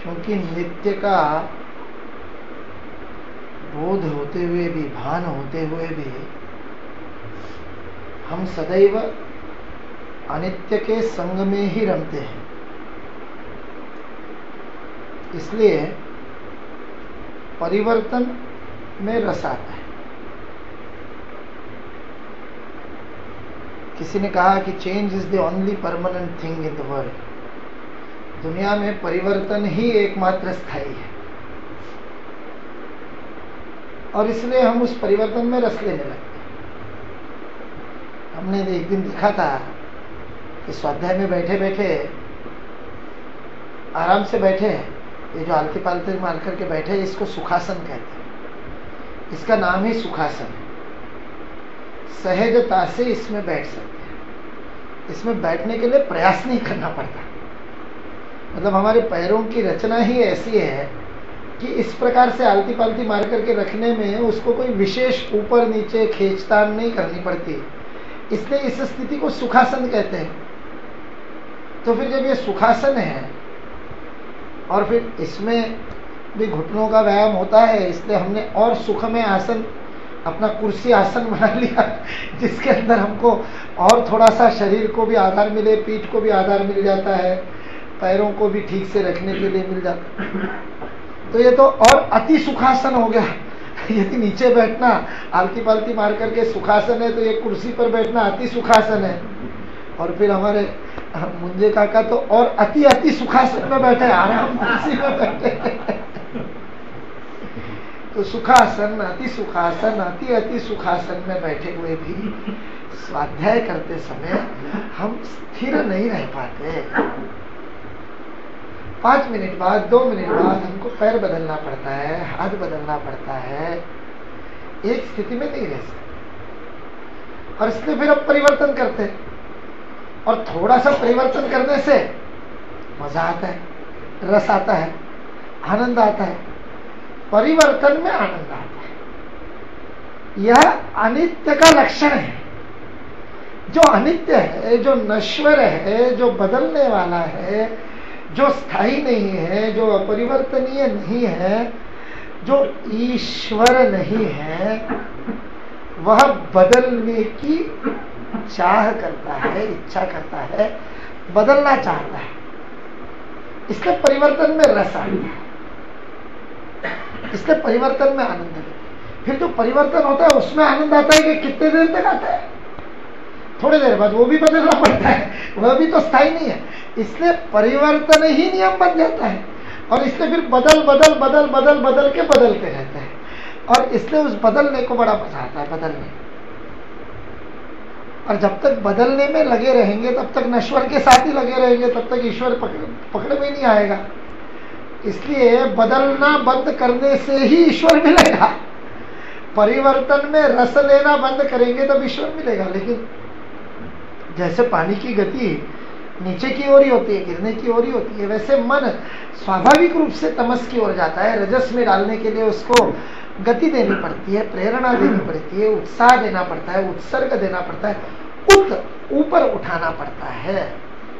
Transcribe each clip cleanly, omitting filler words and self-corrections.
क्योंकि नित्य का बोध होते हुए भी, भान होते हुए भी हम सदैव अनित्य के संग में ही रमते हैं। इसलिए परिवर्तन में रस आता है। किसी ने कहा कि change is the only permanent thing in the world. दुनिया में परिवर्तन ही एकमात्र स्थायी है, और इसलिए हम उस परिवर्तन में रस लेने लगते हैं। हमने एक दिन देखा था कि स्वाध्याय में बैठे बैठे आराम से बैठे हैं, ये जो आलती पालती मार करके बैठे, इसको सुखासन कहते हैं। इसका नाम ही सुखासन है। सहजता से इसमें बैठ सकते हैं। इसमें बैठने के लिए प्रयास नहीं करना पड़ता। मतलब हमारे पैरों की रचना ही ऐसी है कि इस प्रकार से आलती पालती मार करके रखने में उसको कोई विशेष ऊपर नीचे खींचतान नहीं करनी पड़ती। इसलिए इस स्थिति को सुखासन कहते हैं। तो फिर जब ये सुखासन है और फिर इसमें भी घुटनों का व्यायाम होता है, इसलिए हमने और सुखमय आसन अपना कुर्सी आसन बना लिया, जिसके अंदर हमको और थोड़ा सा शरीर को भी आधार मिले, पीठ को भी आधार मिल जाता है, पैरों को भी ठीक से रखने के लिए मिल जाता है। तो ये तो और अति सुखासन हो गया। यदि नीचे बैठना आलती पालती मार करके सुखासन है, तो ये कुर्सी पर बैठना अति सुखासन है। और फिर हमारे मुंजे काका तो और अति अति सुखासन में बैठे, आराम कुर्सी में बैठे। तो सुखासन, अति सुखासन, अति अति सुखासन में बैठे हुए भी स्वाध्याय करते समय हम स्थिर नहीं रह पाते। 5 मिनट बाद, 2 मिनट बाद हमको पैर बदलना पड़ता है, हाथ बदलना पड़ता है। एक स्थिति में नहीं रह सकते, और इसलिए फिर अब परिवर्तन करते हैं। और थोड़ा सा परिवर्तन करने से मजा आता है, रस आता है, आनंद आता है। परिवर्तन में आनंद आता है। यह अनित्य का लक्षण है। जो अनित्य है, जो नश्वर है, जो बदलने वाला है, जो स्थायी नहीं है, जो अपरिवर्तनीय नहीं है, जो ईश्वर नहीं है, वह बदलने की चाह करता है, इच्छा करता है, बदलना चाहता है। इसलिए परिवर्तन में रस आता है, इसलिए परिवर्तन में आनंद है। फिर जो परिवर्तन होता है उसमें आनंद आता है कि कितने देर तक आता है, थोड़ी देर बाद वो भी बदलना पड़ता है, वह भी तो स्थायी नहीं है। इसलिए परिवर्तन ही नियम बन जाता है, और इसलिए फिर बदल बदल बदल बदल बदल के बदलते रहते हैं। और इसलिए उस बदलने को बड़ा मजा आता है, बदलने। और जब तक बदलने में लगे रहेंगे तब तक नश्वर के साथ ही लगे रहेंगे, तब तक ईश्वर पकड़ में नहीं आएगा। इसलिए बदलना बंद करने से ही ईश्वर मिलेगा। परिवर्तन में रस लेना बंद करेंगे तब ईश्वर मिलेगा। लेकिन जैसे पानी की गति नीचे की ओर ही होती है, गिरने की ओर ही होती है, वैसे मन स्वाभाविक रूप से तमस की ओर जाता है। रजस में डालने के लिए उसको गति देनी पड़ती है, प्रेरणा देनी पड़ती है, उत्साह देना पड़ता है, उत्सर्ग देना पड़ता है, ऊपर उठाना पड़ता है,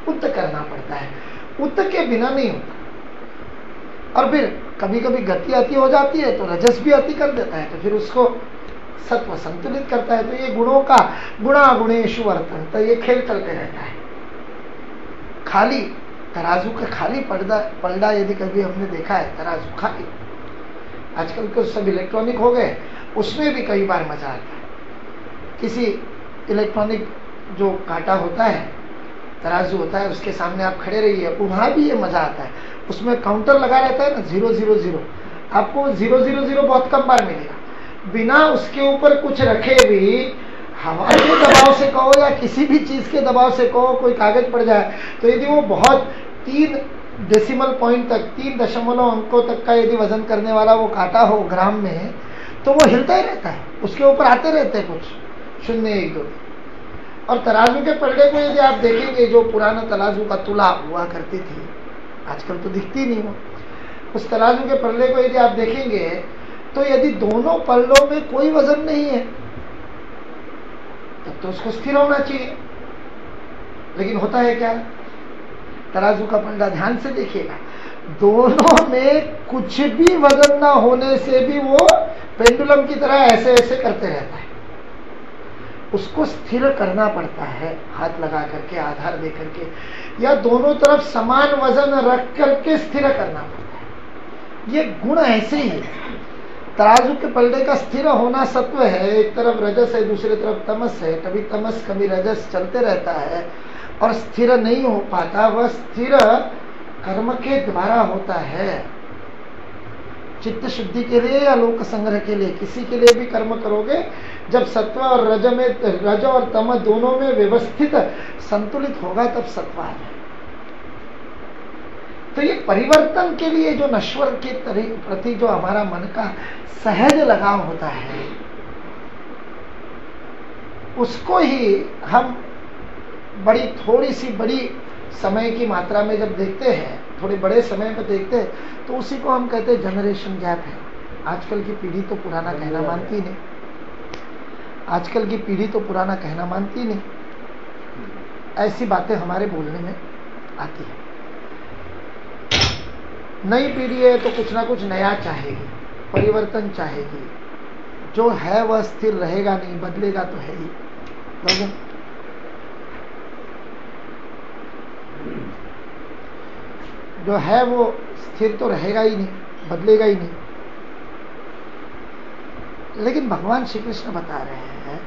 उत करना पड़ता है। उत के बिना नहीं होता। और फिर कभी कभी गति अति हो जाती है तो रजस भी अति कर देता है, तो फिर उसको सत्व संतुलित करता है। तो ये गुणों का गुणा गुणेषु वर्तन, तो ये खेल चलते रहता है। खाली तराजू का खाली पलड़ा यदि कभी हमने देखा है, तराजू खाली, आजकल तो सब इलेक्ट्रॉनिक हो गए, उसमें भी कई बार मजा आता है। किसी इलेक्ट्रॉनिक जो कांटा होता है, तराजू होता है, उसके सामने आप खड़े रहिए, वहां भी ये मजा आता है। उसमें काउंटर लगा रहता है ना, 000, आपको 000 बहुत कम बार मिलेगा। बिना उसके ऊपर कुछ रखे भी हवा के दबाव से कहो या किसी भी चीज के दबाव से कहो, कोई कागज पड़ जाए, तो यदि वो बहुत 3 डेसिमल पॉइंट तक, 3 दशमलव अंकों तक का यदि वजन करने वाला वो कांटा हो ग्राम में, तो वो हिलता ही रहता है, उसके ऊपर आते रहते हैं कुछ 0, 1, 2। और तराजू के पलड़े को यदि आप देखेंगे, जो पुराना तराजू का तुला हुआ करती थी, आजकल तो दिखती नहीं वो, उस तराजू के पलड़े को यदि आप देखेंगे तो यदि दोनों पल्लों में कोई वजन नहीं है तब तो उसको स्थिर होना चाहिए। लेकिन होता है क्या, तराजू का पलड़ा ध्यान से देखिएगा, दोनों में कुछ भी वजन ना होने से भी वो पेंडुलम की तरह ऐसे ऐसे करते रहता है। उसको स्थिर करना पड़ता है, हाथ लगा करके, आधार दे करके, या दोनों तरफ समान वजन रख करके स्थिर करना पड़ता है। ये गुण ऐसे ही है। तराजू के पलड़े का स्थिर होना सत्व है, एक तरफ रजस है, दूसरी तरफ तमस है, कभी तमस कभी रजस चलते रहता है और स्थिर नहीं हो पाता। वह स्थिर कर्म के द्वारा होता है, चित्त शुद्धि के लिए या लोक संग्रह के लिए, किसी के लिए भी कर्म करोगे, जब सत्व और रज और तम दोनों में व्यवस्थित संतुलित होगा तब सत्व आ जाए। तो ये परिवर्तन के लिए जो नश्वर के प्रति जो हमारा मन का सहज लगाव होता है, उसको ही हम बड़ी थोड़ी सी बड़ी समय की मात्रा में जब देखते हैं, थोड़े बड़े समय में देखते हैं, तो उसी को हम कहते हैं जनरेशन गैप है। आजकल की पीढ़ी तो पुराना कहना मानती नहीं, आजकल की पीढ़ी तो पुराना कहना मानती नहीं। ऐसी बातें हमारे बोलने में आती है। नई पीढ़ी है तो कुछ ना कुछ नया चाहेगी, परिवर्तन चाहेगी। जो है वह स्थिर रहेगा नहीं, बदलेगा तो है ही। जो है वो स्थिर तो रहेगा ही नहीं, बदलेगा ही नहीं। लेकिन भगवान श्री कृष्ण बता रहे हैं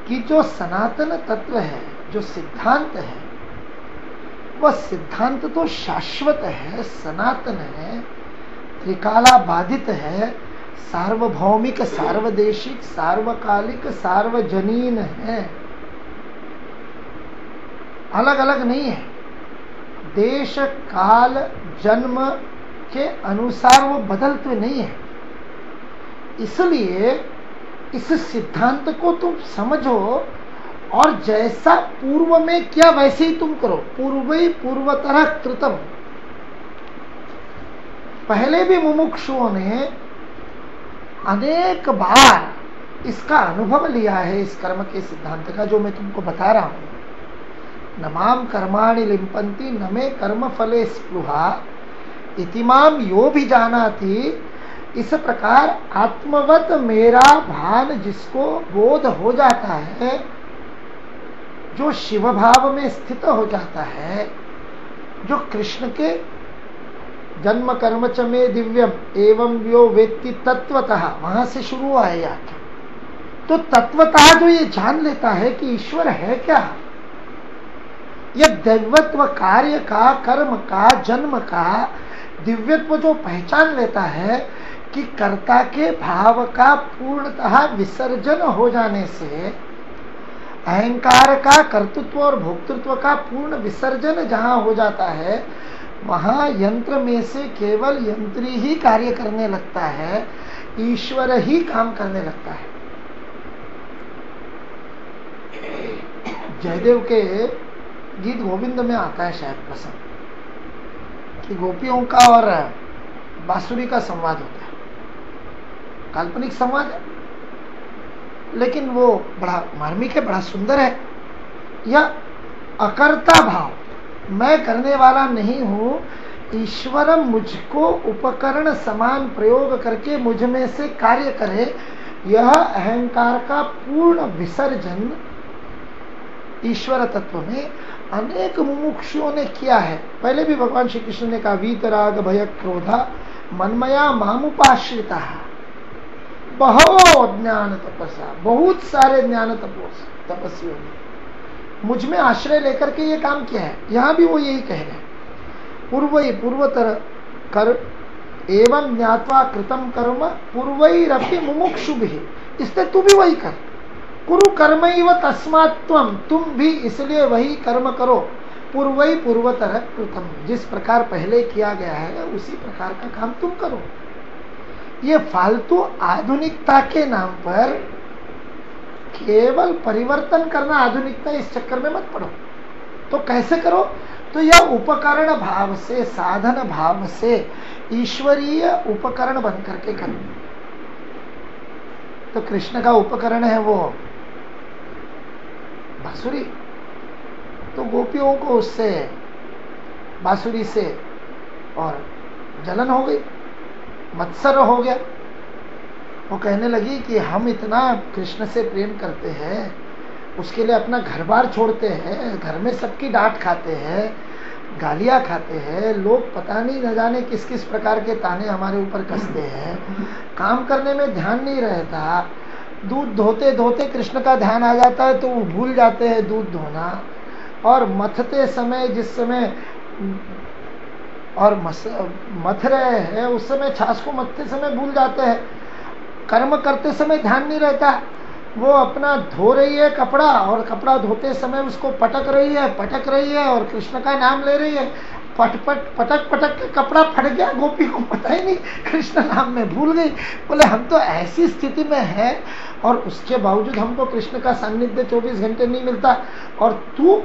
कि जो सनातन तत्व है, जो सिद्धांत है, वह सिद्धांत तो शाश्वत है, सनातन है, त्रिकाला बाधित है, सार्वभौमिक, सार्वदेशिक, सार्वकालिक, सार्वजनीन है, अलग अलग नहीं है। देश काल जन्म के अनुसार वो बदलते नहीं है। इसलिए इस सिद्धांत को तुम समझो और जैसा पूर्व में किया वैसे ही तुम करो। पूर्वई पूर्वतरः कृतम। पहले भी मुमुक्षुओं ने अनेक बार इसका अनुभव लिया है, इस कर्म के सिद्धांत का, जो मैं तुमको बता रहा हूं। न माम कर्माणि लिम्पन्ति न मे कर्म फले स्पृहा इतिमाम यो भी जानाति। इस प्रकार आत्मवत मेरा भान जिसको बोध हो जाता है, जो शिव भाव में स्थित हो जाता है, जो कृष्ण के जन्म कर्म च में दिव्यम एवं व्यो वेत्ति तत्वतः, वहां से शुरू हुआ है यार। तो तत्वतः जो ये जान लेता है कि ईश्वर है क्या, यह दैवत्व कार्य का, कर्म का, जन्म का दिव्यत्व जो पहचान लेता है कि कर्ता के भाव का पूर्णतः विसर्जन हो जाने से, अहंकार का, कर्तृत्व और भोक्तृत्व का पूर्ण विसर्जन जहां हो जाता है, वहां यंत्र में से केवल यंत्री ही कार्य करने लगता है, ईश्वर ही काम करने लगता है। जयदेव के गीत गोविंद में आता है शायद प्रसंग कि गोपियों का और बांसुरी का संवाद होता है। काल्पनिक संवाद है, लेकिन वो बड़ा मार्मिक है, बड़ा सुंदर है। यह अकर्ता भाव, मैं करने वाला नहीं हूं, ईश्वर मुझको उपकरण समान प्रयोग करके मुझ में से कार्य करे, यह अहंकार का पूर्ण विसर्जन ईश्वर तत्व में अनेक मुमुक्षुओं ने किया है। पहले भी भगवान श्री कृष्ण ने कहा वीतराग भय क्रोधा मनमया मामुपाश्रिता। बहुत ज्ञान तपस्या, बहुत सारे ज्ञान तपस्वियों ने मुझ में आश्रय लेकर के ये काम किया है। यहां भी वो यही कह रहे हैं, पूर्वई पूर्वतर कर एवं ज्ञात्वा कृतम कर्म पूर्वैरपि मुमुक्षुभिः, इसलिए तू भी वही कर। कुरु कर्मैव तस्मात् त्वं, तुम भी इसलिए वही कर्म करो। पूर्वई पूर्वतर कृतम, जिस प्रकार पहले किया गया है उसी प्रकार का काम तुम करो। ये फालतू आधुनिकता के नाम पर केवल परिवर्तन करना, आधुनिकता, इस चक्कर में मत पड़ो। तो कैसे करो? तो यह उपकरण भाव से, साधन भाव से, ईश्वरीय उपकरण बन करके करो। तो कृष्ण का उपकरण है वो बांसुरी, तो गोपियों को उससे, बांसुरी से और जलन हो गई, मत्सर हो गया। वो कहने लगी कि हम इतना कृष्ण से प्रेम करते हैं, उसके लिए अपना घर बार छोड़ते हैं, घर में सबकी डांट खाते हैं, गालियां खाते हैं, लोग पता नहीं न जाने किस किस प्रकार के ताने हमारे ऊपर कसते हैं, काम करने में ध्यान नहीं रहता, दूध धोते धोते कृष्ण का ध्यान आ जाता है तो वो भूल जाते हैं दूध धोना, और मथते समय जिस समय और मथ रहे हैं उस समय छाछ को मथते समय भूल जाते हैं, कर्म करते समय ध्यान नहीं रहता, वो अपना धो रही है कपड़ा और कपड़ा धोते समय उसको पटक रही है और कृष्ण का नाम ले रही है, पटक के कपड़ा फट गया, गोपी को पता ही नहीं, कृष्ण नाम में भूल गई। बोले हम तो ऐसी स्थिति में है और उसके बावजूद हमको कृष्ण का सान्निध्य 24 घंटे नहीं मिलता, और तू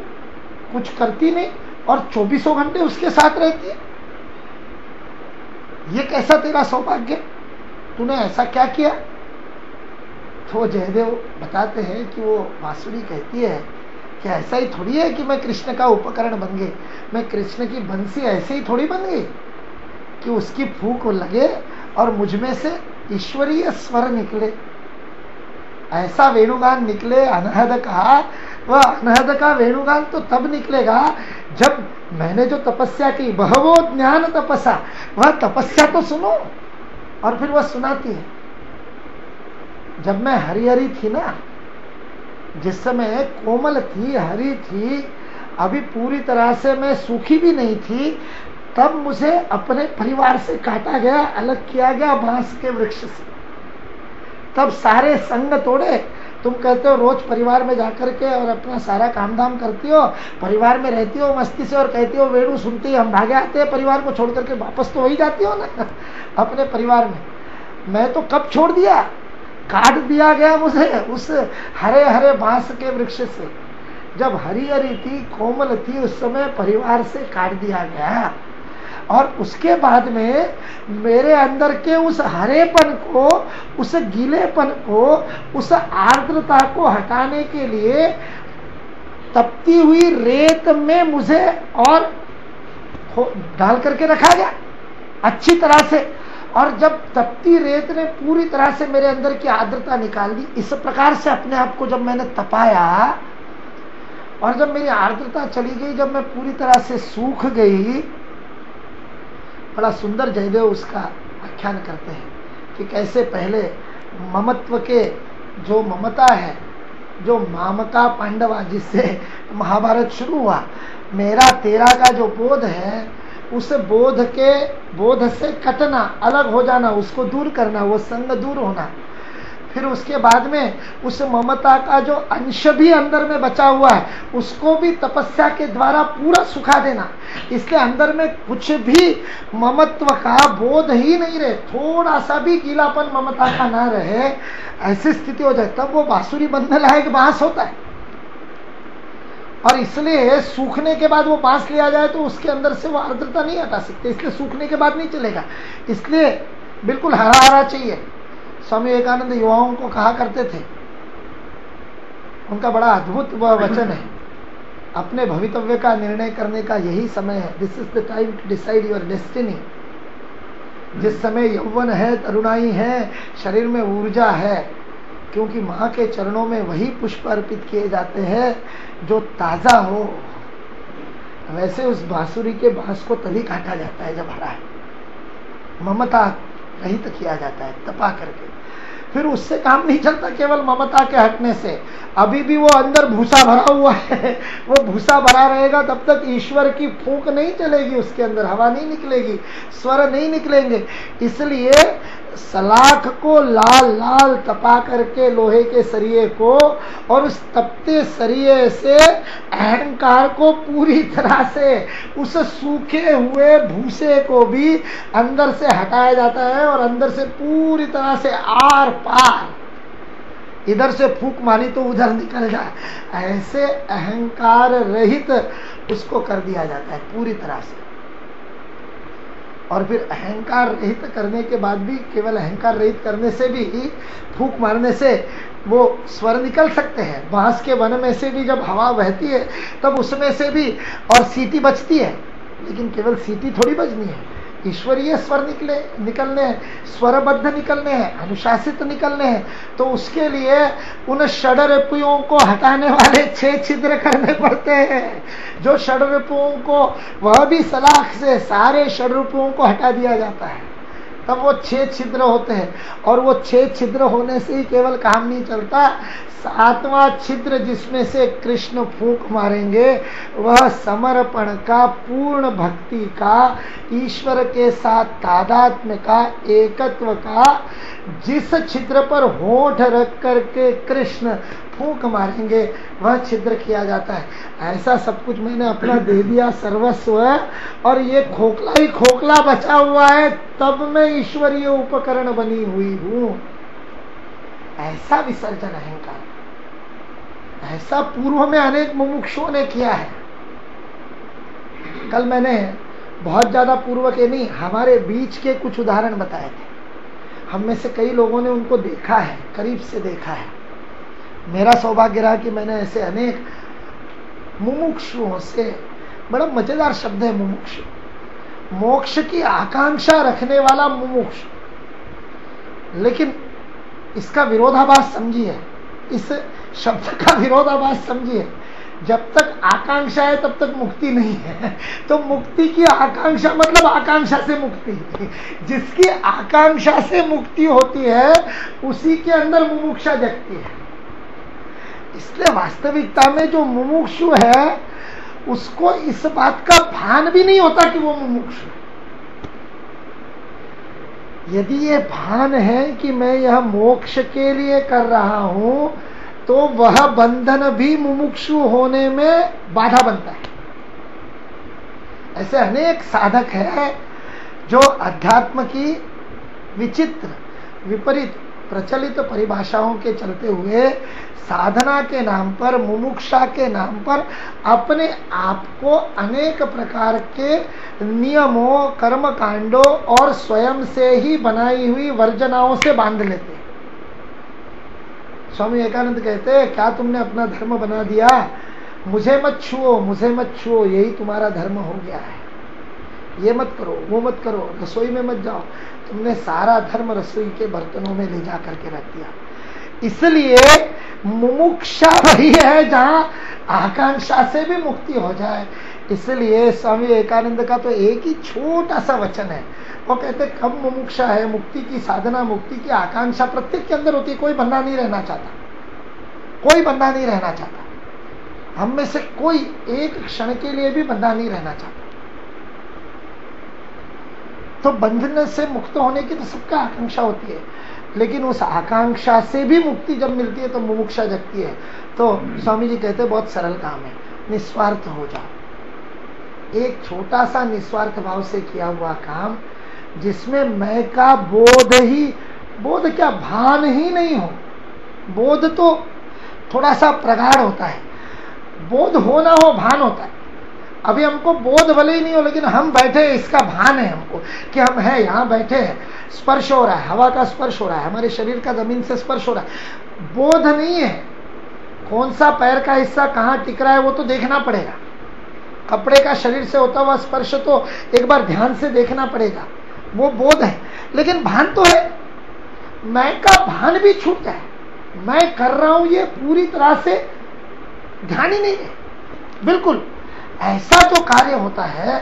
कुछ करती नहीं और 24 घंटे उसके साथ रहती है, ये कैसा तेरा सौभाग्य, तूने ऐसा क्या किया। तो जयदेव बताते हैं कि वो बांसुरी कहती है कि ऐसा ही थोड़ी है कि मैं कृष्ण का उपकरण बन गई, मैं कृष्ण की बंसी ऐसे ही थोड़ी बन गई कि उसकी फूंक लगे और मुझ में से ईश्वरीय स्वर निकले, ऐसा वेणुगान निकले अनहद का। वह अनहद का वेणुगान तो तब निकलेगा जब मैंने जो तपस्या की, बहवो ज्ञान तपस्या, वह तपस्या तो सुनो। और फिर वह सुनाती है, जब मैं हरी हरी थी ना, जिस समय कोमल थी, हरी थी, अभी पूरी तरह से मैं सूखी भी नहीं थी, तब मुझे अपने परिवार से काटा गया, अलग किया गया बांस के वृक्ष से, तब सारे संग तोड़े। तुम कहते हो रोज परिवार में जाकर के और अपना सारा काम धाम करती हो, परिवार में रहती हो मस्ती से, और कहती हो वेणु सुनती हम भागे आते हैं परिवार को छोड़ करके, वापस तो वही जाती हो ना अपने परिवार में। मैं तो कब छोड़ दिया, काट दिया गया मुझे उस हरे हरे बांस के वृक्ष से, जब हरी हरी थी, कोमल थी, उस समय परिवार से काट दिया गया। और उसके बाद में मेरे अंदर के उस हरेपन को, उस गीलेपन को, उस आर्द्रता को हटाने के लिए तपती हुई रेत में मुझे और डाल करके रखा गया अच्छी तरह से। और जब तपती रेत ने पूरी तरह से मेरे अंदर की आर्द्रता निकाल दी, इस प्रकार से अपने आप को जब मैंने तपाया और जब मेरी आर्द्रता चली गई, जब मैं पूरी तरह से सूख गई, बड़ा सुंदर जयदेव उसका व्याख्यान करते हैं कि कैसे पहले ममत्व के जो ममता है, जो मामका पांडवा जिससे महाभारत शुरू हुआ, मेरा तेरा का जो बोध है, उस बोध से कटना, अलग हो जाना, उसको दूर करना, वो संग दूर होना। फिर उसके बाद में उस ममता का जो अंश भी अंदर में बचा हुआ है, उसको भी तपस्या के द्वारा पूरा सुखा देना। इसलिए अंदर में कुछ भी ममत्व का बोध ही नहीं रहे, थोड़ा सा भी गीलापन ममता का ना रहे, ऐसी स्थिति हो जाए, तब वो बांसुरी बनने लायक बांस होता है। और इसलिए सूखने के बाद वो बांस लिया जाए तो उसके अंदर से वो आर्द्रता नहीं हटा सकते, इसलिए सूखने के बाद नहीं चलेगा, इसलिए बिल्कुल हरा हरा चाहिए। स्वामी विवेकानंद युवाओं को कहा करते थे, उनका बड़ा अद्भुत वह वचन है, अपने भवितव्य का निर्णय करने का यही समय है, this is the time to decide your destiny. जिस समय यौवन है, तरुणाई है, शरीर में ऊर्जा है, क्योंकि माँ के चरणों में वही पुष्प अर्पित किए जाते हैं जो ताजा हो। वैसे उस बांसुरी के बांस को तभी काटा जाता है जब हरा है, ममता रहित किया जाता है तपा करके। फिर उससे काम नहीं चलता केवल ममता के हटने से, अभी भी वो अंदर भूसा भरा हुआ है, वो भूसा भरा रहेगा तब तक ईश्वर की फूंक नहीं चलेगी, उसके अंदर हवा नहीं निकलेगी, स्वर नहीं निकलेंगे। इसलिए सलाख को लाल लाल तपा करके लोहे के सरिये को, और उस तपते सरिये से अहंकार को पूरी तरह से, उस सूखे हुए भूसे को भी अंदर से हटाया जाता है, और अंदर से पूरी तरह से आर पार, इधर से फूंक मारी तो उधर निकल जाए, ऐसे अहंकार रहित उसको कर दिया जाता है पूरी तरह से। और फिर अहंकार रहित करने के बाद भी, केवल अहंकार रहित करने से भी, फूंक मारने से वो स्वर निकल सकते हैं। बांस के वन में से भी जब हवा बहती है तब उसमें से भी और सीटी बजती है, लेकिन केवल सीटी थोड़ी बजनी है, ईश्वरीय स्वर निकलने हैं, स्वरबद्ध निकलने हैं, अनुशासित निकलने हैं, तो उसके लिए उन षड्रिपुओं को हटाने वाले 6 छिद्र करने पड़ते हैं। जो षड्रिपुओं को, वह भी सलाख से सारे षड्रिपुओं को हटा दिया जाता है, तब वो 6 छिद्र होते हैं। और वो 6 छिद्र होने से ही केवल काम नहीं चलता, 7वां छिद्र जिसमें से कृष्ण फूंक मारेंगे, वह समर्पण का, पूर्ण भक्ति का, ईश्वर के साथ तादात्म्य का, एकत्व का, जिस छिद्र पर होठ रख करके कृष्ण फूंक मारेंगे, वह छिद्र किया जाता है। ऐसा सब कुछ मैंने अपना दे दिया सर्वस्व, और ये खोखला ही खोखला बचा हुआ है, तब मैं ईश्वरीय उपकरण बनी हुई हूं। ऐसा विसर्जन अहंकार, ऐसा पूर्व में अनेक मुमुक्षुओं ने किया है। कल मैंने बहुत ज्यादा पूर्व के नहीं, हमारे बीच के कुछ उदाहरण बताए थे। हम में से कई लोगों ने उनको देखा है, करीब से देखा है। मेरा सौभाग्य रहा कि मैंने ऐसे अनेक मुमुक्षुओं से, बड़ा मजेदार शब्द है मुमुक्षु, मोक्ष की आकांक्षा रखने वाला मुमुक्षु। लेकिन इसका विरोधाभास समझिए, इस शब्द का विरोधाभास समझिए। जब तक आकांक्षा है तब तक मुक्ति नहीं है। तो मुक्ति की आकांक्षा मतलब आकांक्षा से मुक्ति। जिसकी आकांक्षा से मुक्ति होती है उसी के अंदर मुमुक्षा जगती है। इसलिए वास्तविकता में जो मुमुक्षु है उसको इस बात का भान भी नहीं होता कि वो मुमुक्षु है। यदि ये भान है कि मैं यह मोक्ष के लिए कर रहा हूं, तो वह बंधन भी मुमुक्षु होने में बाधा बनता है। ऐसे अनेक साधक हैं जो अध्यात्म की विचित्र, विपरीत, प्रचलित परिभाषाओं के चलते हुए साधना के नाम पर, मुमुक्षा के नाम पर अपने आप को अनेक प्रकार के नियमों, कर्म कांडों और स्वयं से ही बनाई हुई वर्जनाओं से बांध लेते हैं। स्वामी विवेकानंद कहते हैं, क्या तुमने अपना धर्म बना दिया? मुझे मत छुओ, मुझे मत छुओ, यही तुम्हारा धर्म हो गया है। ये मत करो, वो मत करो, रसोई में मत जाओ। तुमने सारा धर्म रसोई के बर्तनों में ले जा करके रख दिया। इसलिए मुमुक्षा वही है जहां आकांक्षा से भी मुक्ति हो जाए। इसलिए स्वामी विवेकानंद का तो एक ही छोटा सा वचन है, वो कहते कब मुमुक्षा है, मुक्ति की साधना, मुक्ति की आकांक्षा प्रत्येक के अंदर होती है। कोई बंधा नहीं रहना चाहता, कोई बंधा नहीं रहना चाहता। हम में से कोई एक क्षण के लिए भी बंधा नहीं रहना चाहता। तो बंधन से मुक्त होने की तो सबका आकांक्षा होती है, लेकिन उस आकांक्षा से भी मुक्ति जब मिलती है तो मुमुक्षा जगती है। तो स्वामी जी कहते हैं बहुत सरल काम है, निस्वार्थ हो जाओ। एक छोटा सा निस्वार्थ भाव से किया हुआ काम, जिसमें मैं का बोध ही, बोध क्या, भान ही नहीं हो। बोध तो थोड़ा सा प्रगाढ़ होता है, बोध होना हो, भान होता है। अभी हमको बोध भले ही नहीं हो, लेकिन हम बैठे इसका भान है हमको कि हम हैं, यहाँ बैठे हैं, स्पर्श हो रहा है, हवा का स्पर्श हो रहा है, हमारे शरीर का जमीन से स्पर्श हो रहा है। बोध नहीं है, कौन सा पैर का हिस्सा कहाँ टिक रहा है वो तो देखना पड़ेगा। कपड़े का शरीर से होता हुआ स्पर्श तो एक बार ध्यान से देखना पड़ेगा, वो बोध है। लेकिन भान तो है, मैं का भान भी छूट जाए, मैं कर रहा हूं ये पूरी तरह से ध्यान ही नहीं है। बिल्कुल ऐसा जो कार्य होता है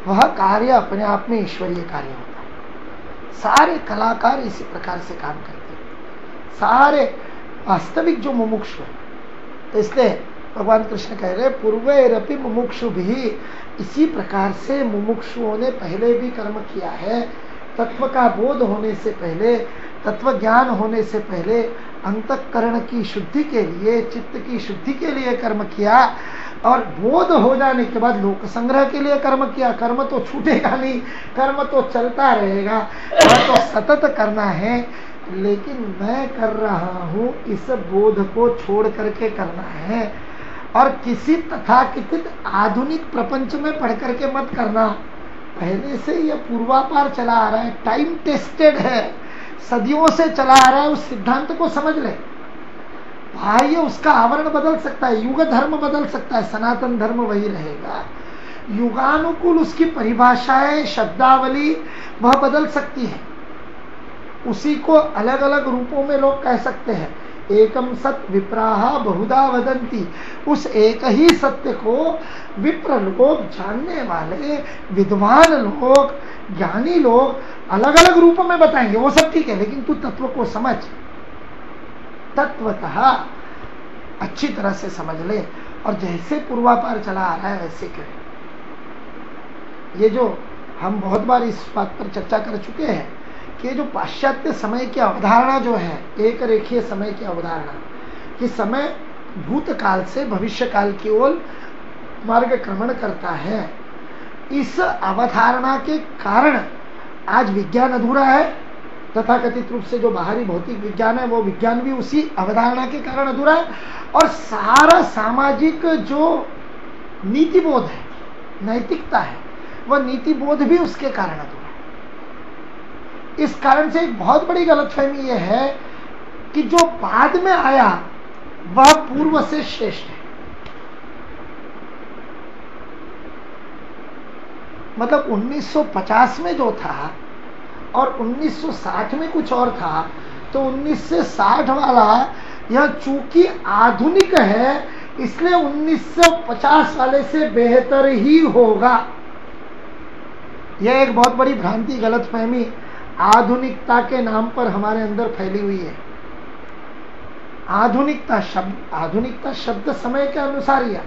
वह कार्य अपने आप में ईश्वरीय कार्य होता है। सारे कलाकार इसी प्रकार से काम करते हैं, सारे वास्तविक जो मुमुक्षु है। तो इसलिए भगवान कृष्ण कह रहे पूर्वैरपि मुमुक्षु भी, इसी प्रकार से मुमुक्षुओं ने पहले भी कर्म किया है। तत्व का बोध होने से पहले, तत्व ज्ञान होने से पहले अंतःकरण की शुद्धि के लिए, चित्त की शुद्धि के लिए कर्म किया, और बोध हो जाने के बाद लोक संग्रह के लिए कर्म किया। कर्म तो छूटेगा नहीं, कर्म तो चलता रहेगा, वह तो सतत करना है। लेकिन मैं कर रहा हूं इस बोध को छोड़ करके करना है, और किसी तथाकथित आधुनिक प्रपंच में पढ़ करके मत करना। पहले से यह पूर्वापार चला आ रहा है, टाइम टेस्टेड है, सदियों से चला आ रहा है। उस सिद्धांत को समझ ले। बाह्य उसका आवरण बदल सकता है, युग धर्म बदल सकता है, सनातन धर्म वही रहेगा। युगानुकूल उसकी परिभाषाएं, शब्दावली वह बदल सकती है। उसी को अलग अलग रूपों में लोग कह सकते हैं। एकम सत विप्राहा बहुधा वदंती, उस एक ही सत्य को विप्र लोग, जानने वाले विद्वान लोग, ज्ञानी लोग अलग अलग रूपों में बताएंगे। वो सब ठीक है, लेकिन तू तत्व को समझ, तत्वतः अच्छी तरह से समझ ले, और जैसे पूर्वापार चला आ रहा है वैसे करें। ये जो हम बहुत बार इस बात पर चर्चा कर चुके हैं कि जो पाश्चात्य समय की अवधारणा जो है, एक रेखीय समय की अवधारणा, कि समय भूतकाल से भविष्य काल की ओर मार्गक्रमण करता है, इस अवधारणा के कारण आज विज्ञान अधूरा है। तथाकथित रूप से जो बाहरी भौतिक विज्ञान है, वो विज्ञान भी उसी अवधारणा के कारण अधूरा है। और सारा सामाजिक जो नीतिबोध है, नैतिकता है, वह नीतिबोध भी उसके कारण अधूरा है। इस कारण से एक बहुत बड़ी गलतफहमी यह है कि जो बाद में आया वह पूर्व से श्रेष्ठ है। मतलब 1950 में जो था और 1960 में कुछ और था, तो 1960 वाला यह चूंकि आधुनिक है इसलिए 1950 वाले से बेहतर ही होगा। यह एक बहुत बड़ी भ्रांति, गलतफहमी आधुनिकता के नाम पर हमारे अंदर फैली हुई है। आधुनिकता शब्द समय के अनुसार ही है।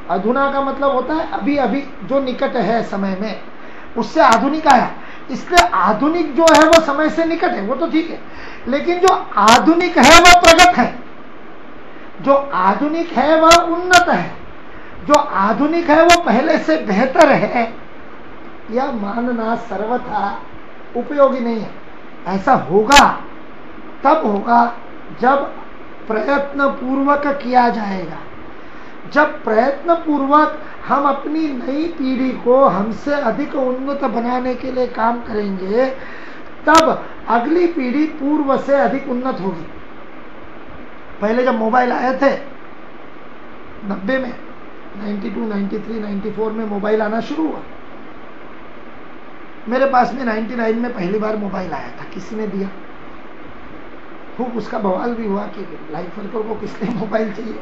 अधुना का मतलब होता है अभी अभी, जो निकट है समय में, उससे आधुनिक आया। इसलिए आधुनिक जो है वो समय से निकट है, वो तो ठीक है, लेकिन जो आधुनिक है वह प्रगत है, जो आधुनिक है वह उन्नत है, जो आधुनिक है वो पहले से बेहतर है। यह मानना सर्वथा उपयोगी नहीं है। ऐसा होगा तब होगा जब प्रयत्न पूर्वक किया जाएगा। जब प्रयत्न पूर्वक हम अपनी नई पीढ़ी को हमसे अधिक उन्नत बनाने के लिए काम करेंगे, तब अगली पीढ़ी पूर्व से अधिक उन्नत होगी। पहले जब मोबाइल आए थे 90 में, 92, 93, 94 में मोबाइल आना शुरू हुआ। मेरे पास में 99 में पहली बार मोबाइल आया था, किसी ने दिया। खूब उसका बवाल भी हुआ कि लाइफ वर्कर को किस लिए मोबाइल चाहिए।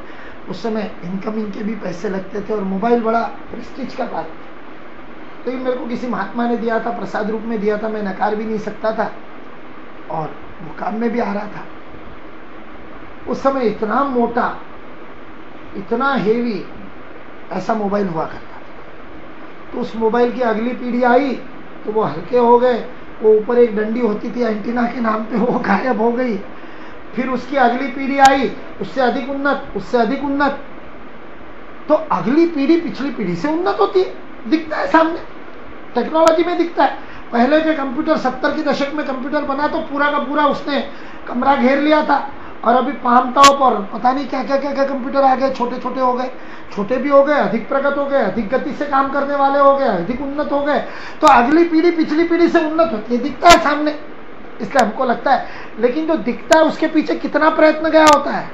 उस समय इनकमिंग के भी पैसे लगते थे और मोबाइल बड़ा प्रेस्टीज का बात था। तो मेरे को किसी महात्मा ने दिया था, प्रसाद रूप में दिया था, मैं नकार भी नहीं सकता था और वो काम में भी आ रहा था। उस समय इतना मोटा, इतना हेवी ऐसा मोबाइल हुआ करता था। तो उस मोबाइल की अगली पीढ़ी आई तो वो हल्के हो गए। वो ऊपर एक डंडी होती थी एंटीना के नाम पे, वो गायब हो गई। फिर उसकी अगली पीढ़ी आई, उससे अधिक उन्नत, उससे अधिक उन्नत। तो अगली पीढ़ी पिछली पीढ़ी से उन्नत होती है, दिखता है सामने, टेक्नोलॉजी में दिखता है। पहले के कंप्यूटर 70 के दशक में कंप्यूटर बना तो पूरा का पूरा उसने कमरा घेर लिया था, और अभी पाम टॉप और पता नहीं क्या क्या क्या क्या कंप्यूटर आ गए, छोटे छोटे हो गए, छोटे भी हो गए, अधिक प्रगत हो गए, अधिक गति से काम करने वाले हो गए, अधिक उन्नत हो गए। तो अगली पीढ़ी पिछली पीढ़ी से उन्नत होती है, दिखता है सामने, इसलिए हमको लगता है। लेकिन जो दिखता है उसके पीछे कितना प्रयत्न गया होता है,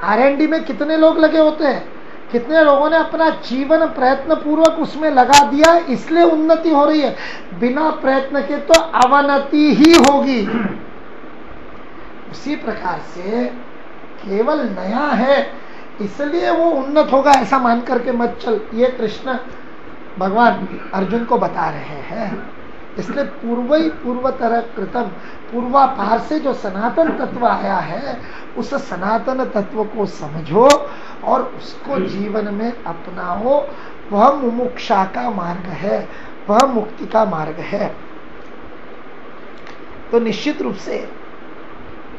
R&D में कितने लोग लगे होते हैं, कितने लोगों ने अपना जीवन प्रयत्न पूर्वक उसमें लगा दिया, इसलिए उन्नति हो रही है। बिना प्रयत्न के तो अवनति ही होगी। उसी प्रकार से केवल नया है इसलिए वो उन्नत होगा ऐसा मान करके मत चल। ये कृष्ण भगवान अर्जुन को बता रहे हैं। इसलिए पूर्वतर कृतम, पूर्वापार से जो सनातन तत्व आया है उस सनातन तत्व को समझो और उसको जीवन में अपनाओ। वह मुमुक्षा का मार्ग है, वह मुक्ति का मार्ग है। तो निश्चित रूप से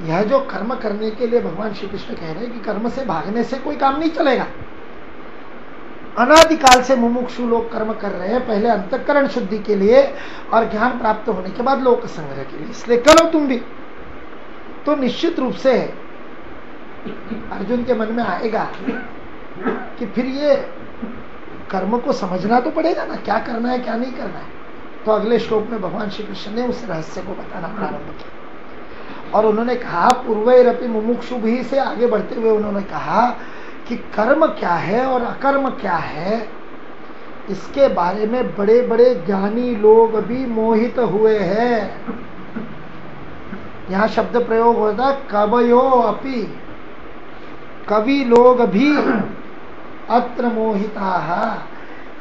यह जो कर्म करने के लिए भगवान श्री कृष्ण कह रहे हैं कि कर्म से भागने से कोई काम नहीं चलेगा। अनादिकाल से मुमुक्षु लोग कर्म कर रहे हैं, पहले अंतःकरण शुद्धि के लिए और ज्ञान प्राप्त होने के बाद लोक संग्रह के लिए, इसलिए करो तुम भी। तो निश्चित रूप से अर्जुन के मन में आएगा कि फिर ये कर्म को समझना तो पड़ेगा ना, क्या करना है क्या नहीं करना है। तो अगले श्लोक में भगवान श्री कृष्ण ने उस रहस्य को बताना प्रारंभ किया और उन्होंने कहा पूर्वैरपि मुमुक्षु भी से आगे बढ़ते हुए उन्होंने कहा कि कर्म क्या है और अकर्म क्या है, इसके बारे में बड़े बड़े ज्ञानी लोग भी मोहित हुए हैं। यहां शब्द प्रयोग होता कवयो अपि, कवि लोग भी अत्र मोहिता।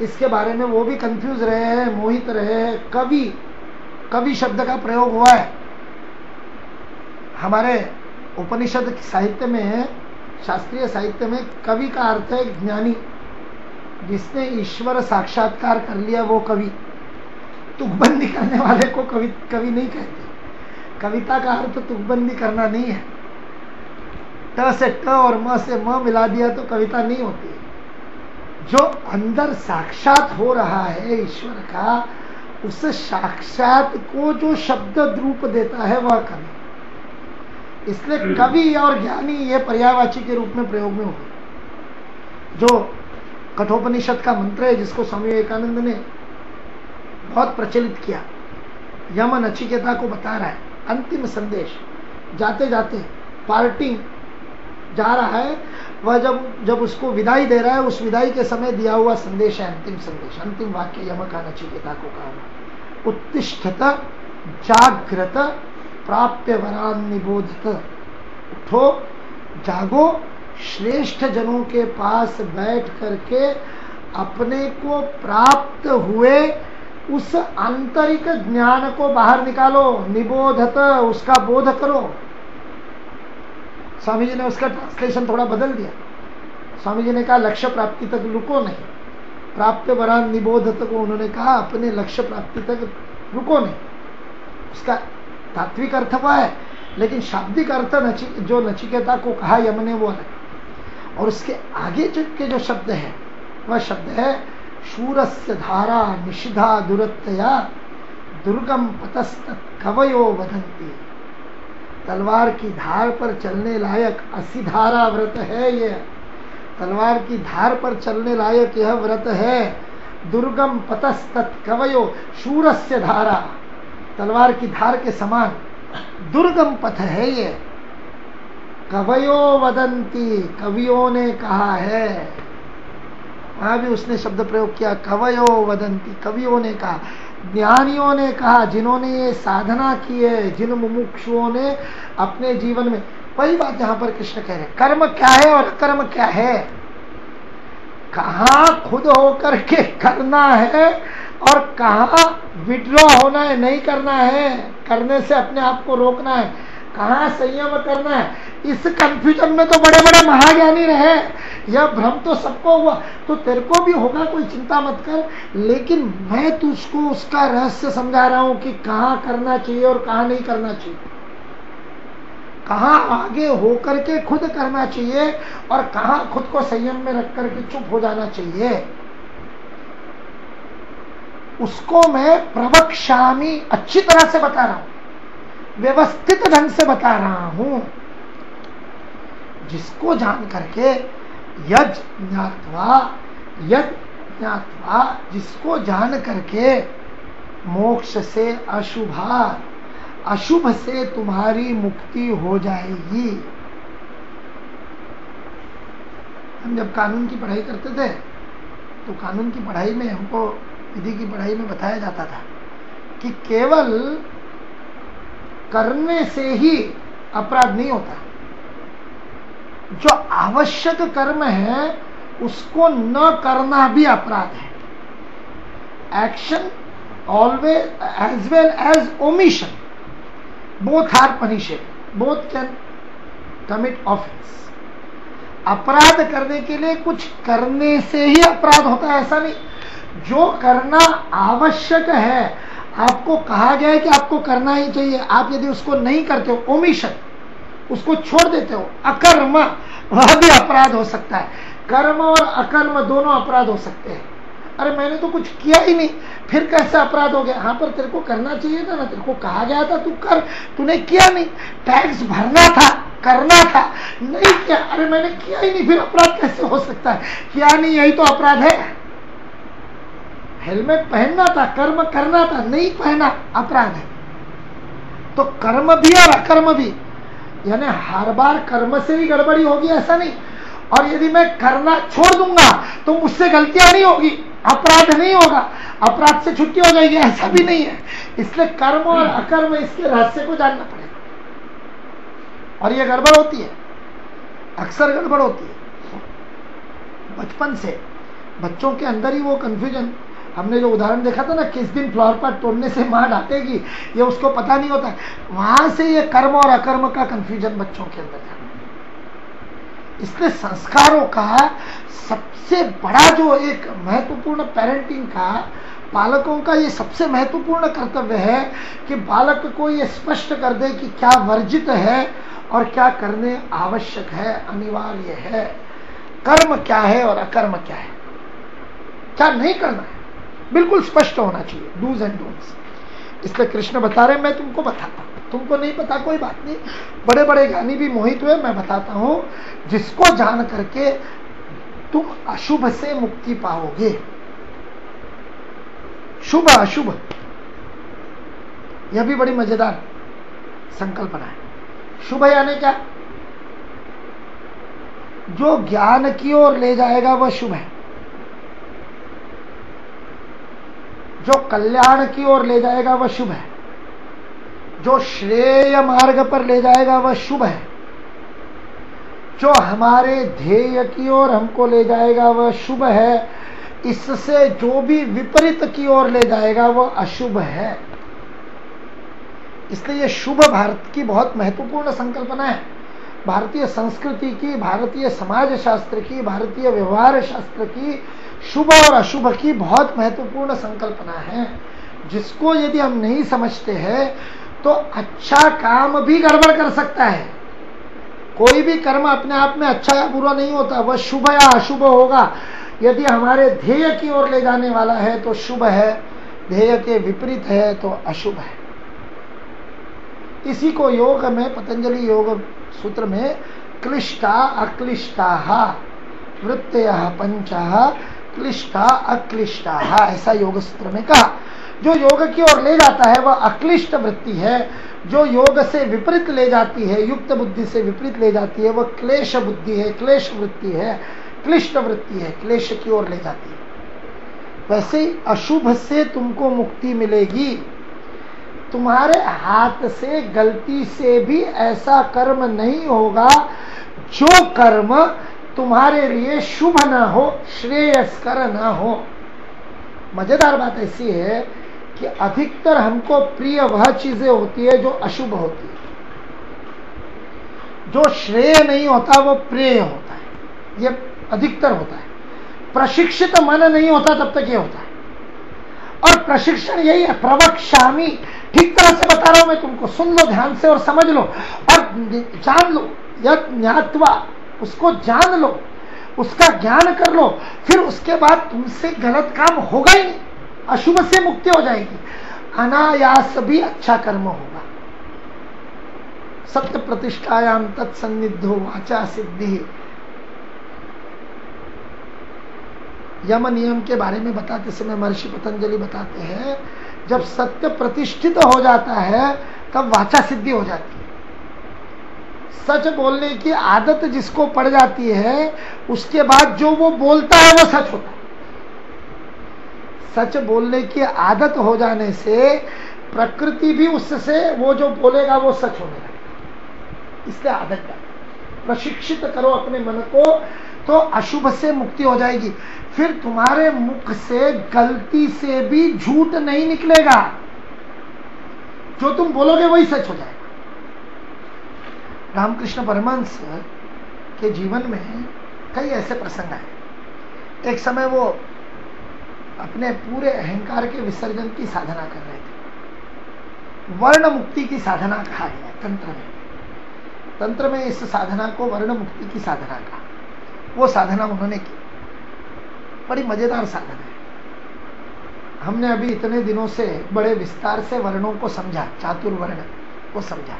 इसके बारे में वो भी कंफ्यूज रहे हैं, मोहित रहे हैं। कवि, कवि शब्द का प्रयोग हुआ है हमारे उपनिषद साहित्य में, शास्त्रीय साहित्य में। कवि का अर्थ है ज्ञानी, जिसने ईश्वर साक्षात्कार कर लिया वो कवि। तुकबंदी करने वाले को कवि नहीं कहते। कविता का अर्थ तुकबंदी करना नहीं है। ट से ट और म से म मिला दिया तो कविता नहीं होती। जो अंदर साक्षात हो रहा है ईश्वर का, उस साक्षात को जो शब्द रूप देता है वह कवि। इसलिए कवि और ज्ञानी ये पर्यायवाची के रूप में प्रयोग में हुए। जो कठोपनिषद का मंत्र है, जिसको स्वामी विवेकानंद ने बहुत प्रचलित किया, यम नचिकेता को बता रहा है अंतिम संदेश। जाते जाते पार्टिंग जा रहा है, वह जब उसको विदाई दे रहा है, उस विदाई के समय दिया हुआ संदेश है अंतिम संदेश। अंतिम वाक्य यम का नचिकेता को कहा, उत्तिष्ठत जाग्रत प्राप्य वरान निबोधत। उठो, जागो, श्रेष्ठ जनों के पास बैठ करके अपने को प्राप्त हुए उस आंतरिक ज्ञान को बाहर निकालो। निबोधत, उसका बोध करो। स्वामी जी ने उसका ट्रांसलेशन थोड़ा बदल दिया। स्वामी जी ने कहा लक्ष्य प्राप्ति तक रुको नहीं, प्राप्त वरान निबोधत को उन्होंने कहा अपने लक्ष्य प्राप्ति तक रुको नहीं। उसका तात्विक अर्थ वह है, लेकिन शाब्दिक अर्थ जो नचिकेता को कहा यम ने वो अलग। और उसके आगे के जो शब्द है वह शब्द है शूरस्य धारा निषिधा दुरत्तया दुर्गम पतस्तत् कवयो वदन्ति। तलवार की धार पर चलने लायक असिधारा व्रत है ये। तलवार की धार पर चलने लायक यह व्रत है। दुर्गम पतस्तत् कवयो, शूरस्य धारा, तलवार की धार के समान दुर्गम पथ है ये। कवयो वदन्ति, कवियों ने कहा है। वहां भी उसने शब्द प्रयोग किया, कवयो वदन्ति, कवियों ने कहा, ज्ञानियों ने कहा, जिन्होंने ये साधना की है, जिन मुमुक्षुओं ने अपने जीवन में। वही बात जहां पर कृष्ण कह रहे, कर्म क्या है और अकर्म क्या है। कहां खुद होकर के करना है और कहां विड्रॉ होना है, नहीं करना है, करने से अपने आप को रोकना है, कहां संयम करना है। इस कंफ्यूजन में तो बड़े बड़े महाज्ञानी रहे। यह भ्रम तो सबको हुआ, तो तेरे को भी होगा, कोई चिंता मत कर। लेकिन मैं तुझको उसका रहस्य समझा रहा हूं कि कहां करना चाहिए और कहां नहीं करना चाहिए, कहां आगे होकर के खुद करना चाहिए और कहां खुद को संयम में रख करके चुप हो जाना चाहिए। उसको मैं प्रवक्ष्यामि, अच्छी तरह से बता रहा हूं, व्यवस्थित ढंग से बता रहा हूं, जिसको जान करके यज् ज्ञात्वा, जिसको जान करके मोक्ष से अशुभ से तुम्हारी मुक्ति हो जाएगी। हम जब कानून की पढ़ाई करते थे तो कानून की पढ़ाई में हमको, विधि की पढ़ाई में बताया जाता था कि केवल करने से ही अपराध नहीं होता। जो आवश्यक कर्म है उसको न करना भी अपराध है। Action always as well as omission, both are punishable, both can commit offence. अपराध करने के लिए कुछ करने से ही अपराध होता है ऐसा नहीं। जो करना आवश्यक है, आपको कहा गया है कि आपको करना ही चाहिए, आप यदि उसको नहीं करते हो, ओमिशन, उसको छोड़ देते हो, अकर्म, वह भी अपराध हो सकता है। कर्म और अकर्म दोनों अपराध हो सकते हैं। अरे मैंने तो कुछ किया ही नहीं, फिर कैसे अपराध हो गया। हाँ, पर तेरे को करना चाहिए था ना, तेरे को कहा गया था तू कर, तूने किया नहीं। टैक्स भरना था, करना था, नहीं किया। अरे मैंने किया ही नहीं, फिर अपराध कैसे हो सकता है। किया नहीं, यही तो अपराध है। हेलमेट पहनना था, कर्म करना था, नहीं पहना, अपराध है। तो कर्म भी और अकर्म भी, यानी हर बार कर्म से ही गड़बड़ी होगी ऐसा नहीं। और यदि मैं करना छोड़ दूंगा तो मुझसे गलतियां नहीं होगी, अपराध नहीं होगा, अपराध से छुट्टी हो जाएगी, ऐसा भी नहीं है। इसलिए कर्म और अकर्म, इसके रहस्य को जानना पड़ेगा। और ये गड़बड़ होती है, अक्सर गड़बड़ होती है बचपन से, बच्चों के अंदर ही वो कंफ्यूजन। हमने जो उदाहरण देखा था ना, किस दिन फ्लावर पॉट तोड़ने से माँ डांटेगी, ये उसको पता नहीं होता, वहां से ये कर्म और अकर्म का कंफ्यूजन बच्चों के अंदर था। इसलिए संस्कारों का सबसे बड़ा जो एक महत्वपूर्ण पेरेंटिंग का, पालकों का ये सबसे महत्वपूर्ण कर्तव्य है कि बालक को ये स्पष्ट कर दे कि क्या वर्जित है और क्या करने आवश्यक है, अनिवार्य है, कर्म क्या है और अकर्म क्या है, क्या नहीं करना है, बिल्कुल स्पष्ट होना चाहिए, डूज एंड डोंट्स। इसलिए कृष्ण बता रहे, मैं तुमको बताता हूं, तुमको नहीं पता कोई बात नहीं, बड़े बड़े ज्ञानी भी मोहित हुए, मैं बताता हूं, जिसको जान करके तुम अशुभ से मुक्ति पाओगे। शुभ अशुभ, यह भी बड़ी मजेदार संकल्पना है। शुभ यानी क्या? जो ज्ञान की ओर ले जाएगा वह शुभ है, जो कल्याण की ओर ले जाएगा वह शुभ है, जो श्रेय मार्ग पर ले जाएगा वह शुभ है, जो हमारे ध्येय की ओर हमको ले जाएगा वह शुभ है, इससे जो भी विपरीत की ओर ले जाएगा वह अशुभ है। इसलिए यह शुभ भारत की बहुत महत्वपूर्ण संकल्पना है। भारतीय संस्कृति की, भारतीय समाज शास्त्र की, भारतीय व्यवहार शास्त्र की शुभ और अशुभ की बहुत महत्वपूर्ण संकल्पना है, जिसको यदि हम नहीं समझते हैं तो अच्छा काम भी गड़बड़ कर सकता है। कोई भी कर्म अपने आप में अच्छा या बुरा नहीं होता, वह शुभ या अशुभ होगा। यदि हमारे ध्येय की ओर ले जाने वाला है तो शुभ है, ध्येय के विपरीत है तो अशुभ है। इसी को योग में, पतंजलि योग सूत्र में क्लिष्टा अक्लिष्टा वृत्तयः पंचः क्लिष्टा अक्लिष्टा, ऐसा योग सूत्र में कहा। जो योग की ओर ले जाता है वह अक्लिष्ट वृत्ति है, जो योग से विपरीत ले जाती है, युक्त बुद्धि से विपरीत ले जाती है, वह क्लेश बुद्धि है, क्लेश वृत्ति है, क्लिष्ट वृत्ति है, क्लेश की ओर ले जाती है। वैसे ही अशुभ से तुमको मुक्ति मिलेगी। तुम्हारे हाथ से गलती से भी ऐसा कर्म नहीं होगा जो कर्म तुम्हारे लिए शुभ ना हो, श्रेयस्कर ना हो। मजेदार बात ऐसी है कि अधिकतर हमको प्रिय वह चीजें होती है जो अशुभ होती है, जो श्रेय नहीं होता वो प्रेय होता है, ये अधिकतर होता है। प्रशिक्षित मन नहीं होता तब तक ये होता है। और प्रशिक्षण यही है, प्रवक्ष्यामि, ठीक तरह से बता रहा हूं मैं तुमको, सुन लो ध्यान से और समझ लो और जान लो, यत् ज्ञात्वा, उसको जान लो, उसका ज्ञान कर लो, फिर उसके बाद तुमसे गलत काम होगा ही नहीं, अशुभ से मुक्ति हो जाएगी, अनायास भी अच्छा कर्म होगा। सत्य प्रतिष्ठायाम तत्सन्निधो वाचा सिद्धि, यम नियम के बारे में बताते समय महर्षि पतंजलि बताते हैं, जब सत्य प्रतिष्ठित हो जाता है तब वाचा सिद्धि हो जाती है। सच बोलने की आदत जिसको पड़ जाती है, उसके बाद जो वो बोलता है वो सच होता है। सच बोलने की आदत हो जाने से प्रकृति भी उससे, वो जो बोलेगा वो सच होने लगेगा। इसलिए आदत डालो, प्रशिक्षित करो अपने मन को, तो अशुभ से मुक्ति हो जाएगी। फिर तुम्हारे मुख से गलती से भी झूठ नहीं निकलेगा, जो तुम बोलोगे वही सच हो जाएगा। रामकृष्ण परमहंस के जीवन में कई ऐसे प्रसंग आए। एक समय वो अपने पूरे अहंकार के विसर्जन की साधना कर रहे थे। वर्ण मुक्ति की साधना कहा गया है तंत्र में। तंत्र में इस साधना को वर्ण मुक्ति की साधना कहा। वो साधना उन्होंने की, बड़ी मजेदार साधना है। हमने अभी इतने दिनों से बड़े विस्तार से वर्णों को समझा, चातुर्वर्ण को समझा।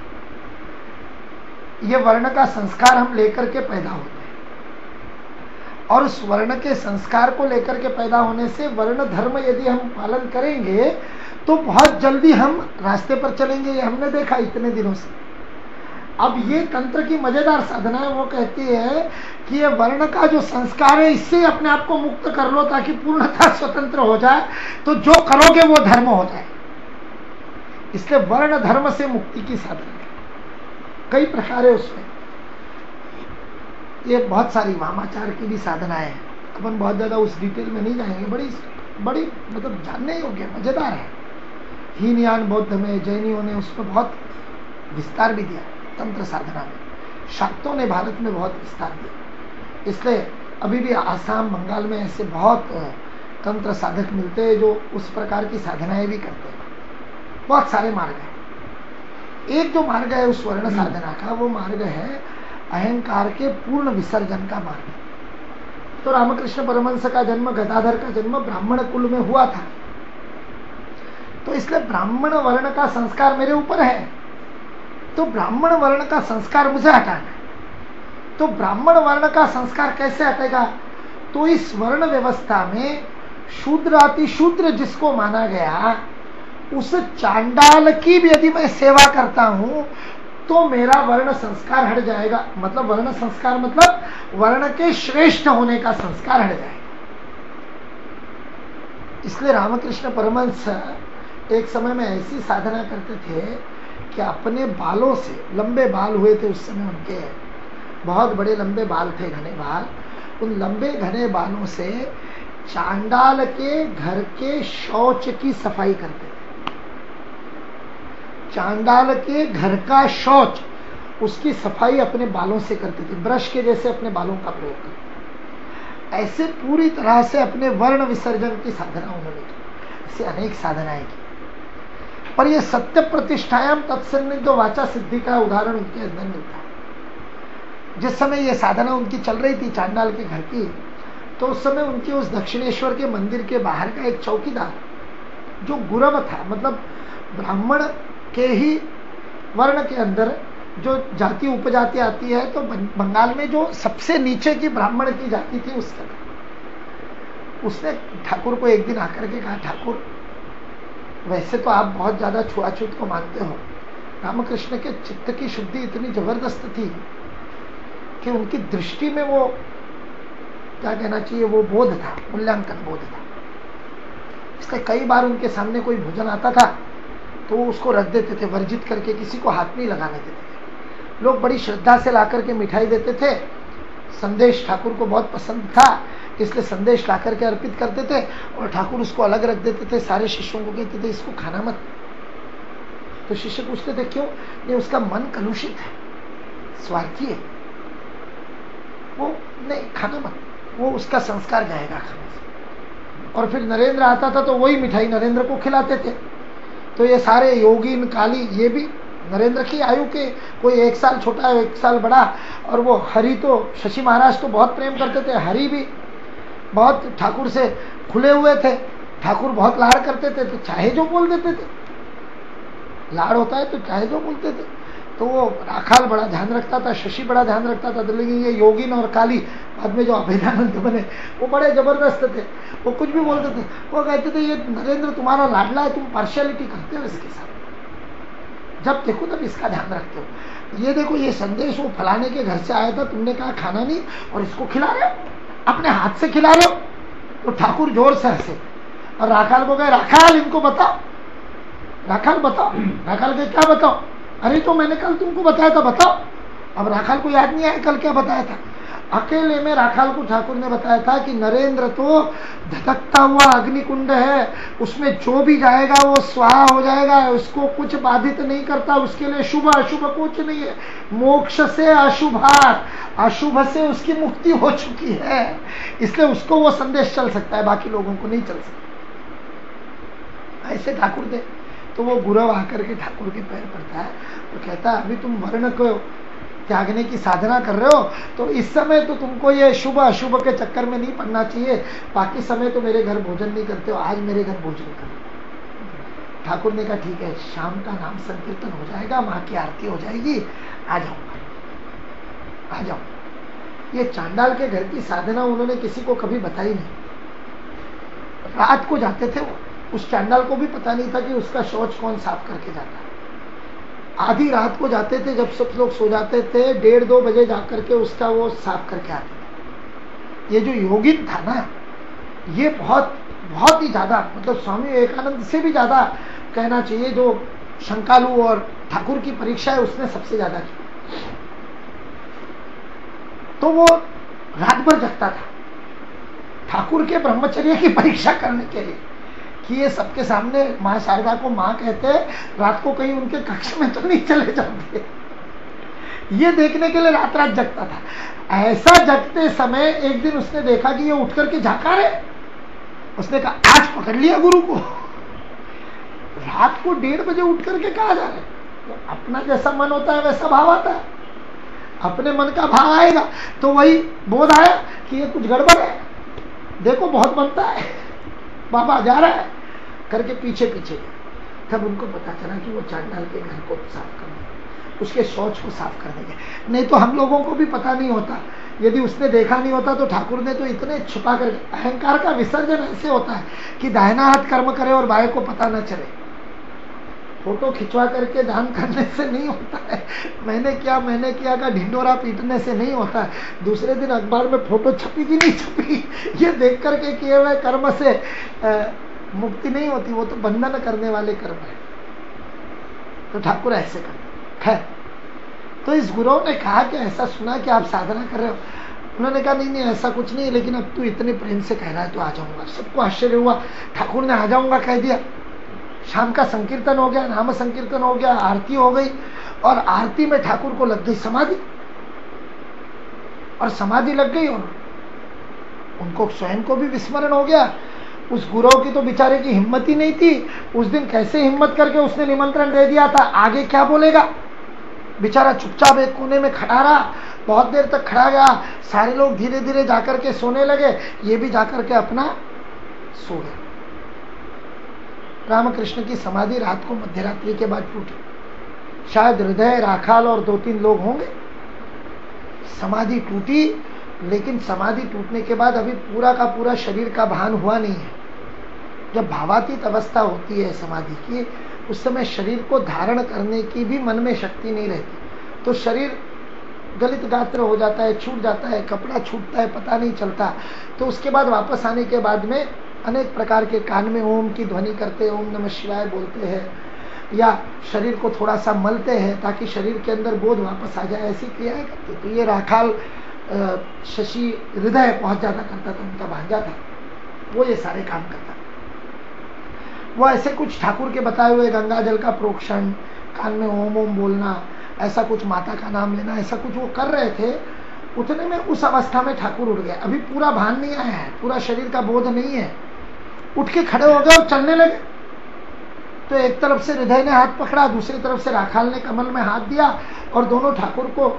ये वर्ण का संस्कार हम लेकर के पैदा होते हैं, और उस वर्ण के संस्कार को लेकर के पैदा होने से वर्ण धर्म यदि हम पालन करेंगे तो बहुत जल्दी हम रास्ते पर चलेंगे। ये हमने देखा इतने दिनों से। अब ये तंत्र की मजेदार साधना है। वो कहती है कि ये वर्ण का जो संस्कार है इससे अपने आप को मुक्त कर लो ताकि पूर्णतः स्वतंत्र हो जाए, तो जो करोगे वो धर्म हो जाए। इसलिए वर्ण धर्म से मुक्ति की साधना है, कई प्रकार है उसमें। ये बहुत सारी वामाचार की भी साधनाएं हैं, अपन बहुत ज्यादा उस डिटेल में नहीं जाएंगे, बड़ी बड़ी मतलब जानने योग्य मजेदार है। हीनयान बौद्ध में जैनियों ने उसमें बहुत विस्तार भी दिया, तंत्र साधना में शाक्तों ने भारत में बहुत विस्तार दिया। इसलिए अभी भी आसाम बंगाल में ऐसे बहुत तंत्र साधक मिलते हैं जो उस प्रकार की साधनाएं भी करते हैं। बहुत सारे मार्ग हैं। एक जो मार्ग है उस वर्ण साधना का, वो मार्ग है अहंकार के पूर्ण विसर्जन का मार्ग। तो रामकृष्ण परमहंस का जन्म, गदाधर का जन्म ब्राह्मण कुल में हुआ था, तो इसलिए ब्राह्मण वर्ण का संस्कार मेरे ऊपर है, तो ब्राह्मण वर्ण का संस्कार मुझे हटाना है। तो ब्राह्मण वर्ण का संस्कार कैसे हटेगा? तो इस वर्ण व्यवस्था में शूद्र अति शूद्र जिसको माना गया, उस चांडाल की भी यदि मैं सेवा करता हूं तो मेरा वर्ण संस्कार हट जाएगा। मतलब वर्ण संस्कार मतलब वर्ण के श्रेष्ठ होने का संस्कार हट जाएगा। इसलिए रामकृष्ण परमहंस एक समय में ऐसी साधना करते थे कि अपने बालों से, लंबे बाल हुए थे उस समय उनके, बहुत बड़े लंबे बाल थे, घने बाल, उन लंबे घने बालों से चांडाल के घर के शौच की सफाई करते थे। चांडाल के घर का शौच, उसकी सफाई अपने बालों से करते थे, ब्रश के जैसे अपने बालों का प्रयोग करते। ऐसे पूरी तरह से अपने वर्ण विसर्जन की साधना उन्होंने की। ऐसे अनेक साधनाएं की, पर यह सत्य प्रतिष्ठायाम तत्सन्निध वाचा सिद्धि का उदाहरण उनके अंदर मिलता है। जिस समय यह साधना उनकी चल रही थी चांडाल के घर की, तो उस समय उनके उस दक्षिणेश्वर के मंदिर के बाहर का एक चौकीदार जो गुरव था, मतलब ब्राह्मण के ही वर्ण के अंदर जो जाति उपजाति आती है, तो बंगाल में जो सबसे नीचे की ब्राह्मण की जाति थी उसका, उसने ठाकुर को एक दिन आकर के कहा, ठाकुर वैसे तो आप बहुत ज्यादा छुआछूत को मानते हो, रामकृष्ण के चित्त की शुद्धि इतनी जबरदस्त थी कि उनकी दृष्टि में वो क्या कहना चाहिए, वो बोध था, मूल्यांकन बोध था। इसलिए कई बार उनके सामने कोई भोजन आता था तो वो उसको रख देते थे, वर्जित करके किसी को हाथ नहीं लगाने देते थे। लोग बड़ी श्रद्धा से ला करके मिठाई देते थे। संदेश ठाकुर को बहुत पसंद था, इसलिए संदेश ला करके अर्पित करते थे और ठाकुर उसको अलग रख देते थे। सारे शिष्यों को कहते थे इसको खाना मत। तो शिष्य पूछते थे क्यों? नहीं, उसका मन कलुषित है, स्वार्थी है, वो नहीं खाना मत, वो उसका संस्कार जाएगा खाने से। और फिर नरेंद्र आता था तो वही मिठाई नरेंद्र को खिलाते थे। तो ये सारे योगीन काली, ये भी नरेंद्र की आयु के, कोई 1 साल छोटा है, 1 साल बड़ा। और वो हरि तो, शशि महाराज तो बहुत प्रेम करते थे, हरि भी बहुत ठाकुर से खुले हुए थे, ठाकुर बहुत लाड़ करते थे, तो चाहे जो बोल देते थे। लाड़ होता है तो चाहे जो बोलते थे। तो वो राखाल बड़ा ध्यान रखता था, शशि बड़ा ध्यान रखता था। तो लेकिन ये योगीन और काली बाद में जो अभेदानंद बने, वो बड़े जबरदस्त थे, वो कुछ भी बोलते थे। वो कहते थे ये नरेंद्र तुम्हारा लाडला है, तुम पार्शियलिटी करते हो इसके साथ, जब देखो तब इसका ध्यान रखते हो। ये देखो ये संदेश वो फलाने के घर से आया था, तुमने कहा खाना नहीं और इसको खिला रहे हो, अपने हाथ से खिला रहे हो। तो ठाकुर जोर से हंसे और राखाल को कहे, राखाल इनको बताओ, राखाल बताओ। राखाल के क्या बताओ? अरे तो मैंने कल तुमको बताया था, बताओ। अब राखाल को याद नहीं आया कल क्या बताया था। अकेले में राखाल को ठाकुर ने बताया था कि नरेंद्र तो धधकता हुआ अग्निकुंड है, उसमें जो भी जाएगा वो स्वाहा हो जाएगा, उसको कुछ बाधित नहीं करता, उसके लिए शुभ अशुभ कुछ नहीं है। मोक्ष से अशुभात, अशुभ से उसकी मुक्ति हो चुकी है, इसलिए उसको वो संदेश चल सकता है, बाकी लोगों को नहीं चल सकता। ऐसे ठाकुर ने, तो वो गुरव आकर के ठाकुर के पैर पड़ता है और कहता है अभी तुम वर्ण को त्यागने की साधना कर रहे हो, तो इस समय तो तुमको ये शुभ अशुभ के चक्कर में नहीं पड़ना चाहिए। बाकी समय तो मेरे घर भोजन नहीं करते हो, आज मेरे घर भोजन करो। ठाकुर ने कहा ठीक है, शाम का नाम संकीर्तन हो जाएगा, माँ की आरती हो जाएगी, आ जाऊंगा, आ जाओ। ये चांडाल के घर की साधना उन्होंने किसी को कभी बताई नहीं। रात को जाते थे वो, उस चांडाल को भी पता नहीं था कि उसका शौच कौन साफ करके जाता है। आधी रात को जाते थे, जब सब लोग सो जाते थे, 1:30-2 बजे जाकर के उसका वो साफ करके आते थे। ये जो योगिन था ना, ये बहुत बहुत ही ज्यादा, मतलब स्वामी विवेकानंद से भी ज्यादा कहना चाहिए, जो शंकालू और ठाकुर की परीक्षा है उसने सबसे ज्यादा की। तो वो रात भर जगता था ठाकुर के ब्रह्मचर्य की परीक्षा करने के लिए, कि ये सबके सामने माँ शारदा को माँ कहते, रात को कहीं उनके कक्ष में तो नहीं चले जाते, ये देखने के लिए रात रात जगता था। ऐसा जगते समय एक दिन उसने देखा कि ये उठ करके झांका रहे। उसने कहा आज पकड़ लिया गुरु को। रात को 1:30 बजे उठ करके कहा जा रहे, तो अपना जैसा मन होता है वैसा भाव आता है, अपने मन का भाव आएगा। तो वही बोध आया कि ये कुछ गड़बड़ है, देखो बहुत बनता है, बाबा जा रहा है करके पीछे पीछे। तब उनको पता चला कि वो चांडाल के घर को साफ करने, उसके शौच को साफ करने गए। नहीं तो हम लोगों को भी पता नहीं होता, यदि उसने देखा नहीं होता तो ठाकुर ने तो इतने छुपा कर। अहंकार का विसर्जन ऐसे होता है कि दाहिना हाथ कर्म करे और बाएं को पता न चले। फोटो खिंचवा करके दान करने से नहीं होता है, मैंने किया का ढिंडोरा पीटने से नहीं होता है। दूसरे दिन अखबार में फोटो छपी कि नहीं छपी, ये देख करके किए हुए कर्म से मुक्ति नहीं होती, वो तो बंधन करने वाले कर्म है। तो ठाकुर ऐसे करते। खैर, तो इस गुरु ने कहा कि ऐसा सुना कि आप साधना कर रहे हो। उन्होंने कहा नहीं नहीं ऐसा कुछ नहीं, लेकिन अब तू इतने प्रेम से कह रहा है तो आ जाऊंगा। सबको आश्चर्य हुआ, ठाकुर ने आ जाऊंगा कह दिया। शाम का संकीर्तन हो गया, नाम संकीर्तन हो गया, आरती हो गई, और आरती में ठाकुर को लग गई समाधि, और समाधि लग गई और उनको स्वयं को भी विस्मरण हो गया। उस गुरु की तो बेचारे की हिम्मत ही नहीं थी। उस दिन कैसे हिम्मत करके उसने निमंत्रण दे दिया था, आगे क्या बोलेगा। बेचारा चुपचाप एक कोने में खड़ा रहा, बहुत देर तक खड़ा गया। सारे लोग धीरे धीरे जाकर के सोने लगे, ये भी जाकर के अपना सो गया। रामकृष्ण की समाधि रात को मध्यरात्रि के बाद टूटी। शायद हृदय, राखाल और 2-3 लोग होंगे। समाधि टूटी, लेकिन समाधि टूटने के बाद अभी पूरा का पूरा शरीर का भान हुआ नहीं है। जब भावातीत अवस्था होती है समाधि की, उस समय शरीर को धारण करने की भी मन में शक्ति नहीं रहती, तो शरीर गलित गात्र हो जाता है, छूट जाता है, कपड़ा छूटता है, पता नहीं चलता। तो उसके बाद वापस आने के बाद में अनेक प्रकार के कान में ओम की ध्वनि करते हैं, ओम नमः शिवाय बोलते हैं, या शरीर को थोड़ा सा मलते हैं ताकि शरीर के अंदर बोध वापस आ जाए, ऐसी क्रियाएं करते। तो ये राखाल शशि हृदय बहुत ज्यादा करता था, उनका भांजा था, वो ये सारे काम करता। वो ऐसे कुछ ठाकुर के बताए हुए गंगा जल का प्रोक्षण, कान में ओम ओम बोलना, ऐसा कुछ माता का नाम लेना, ऐसा कुछ वो कर रहे थे। उतने में उस अवस्था में ठाकुर उठ गए। अभी पूरा भान नहीं आया है, पूरा शरीर का बोध नहीं है। उठ के खड़े हो गए और चलने लगे। तो एक तरफ से हृदय ने हाथ पकड़ा, दूसरी तरफ से राखाल ने कमल में हाथ दिया, और दोनों ठाकुर को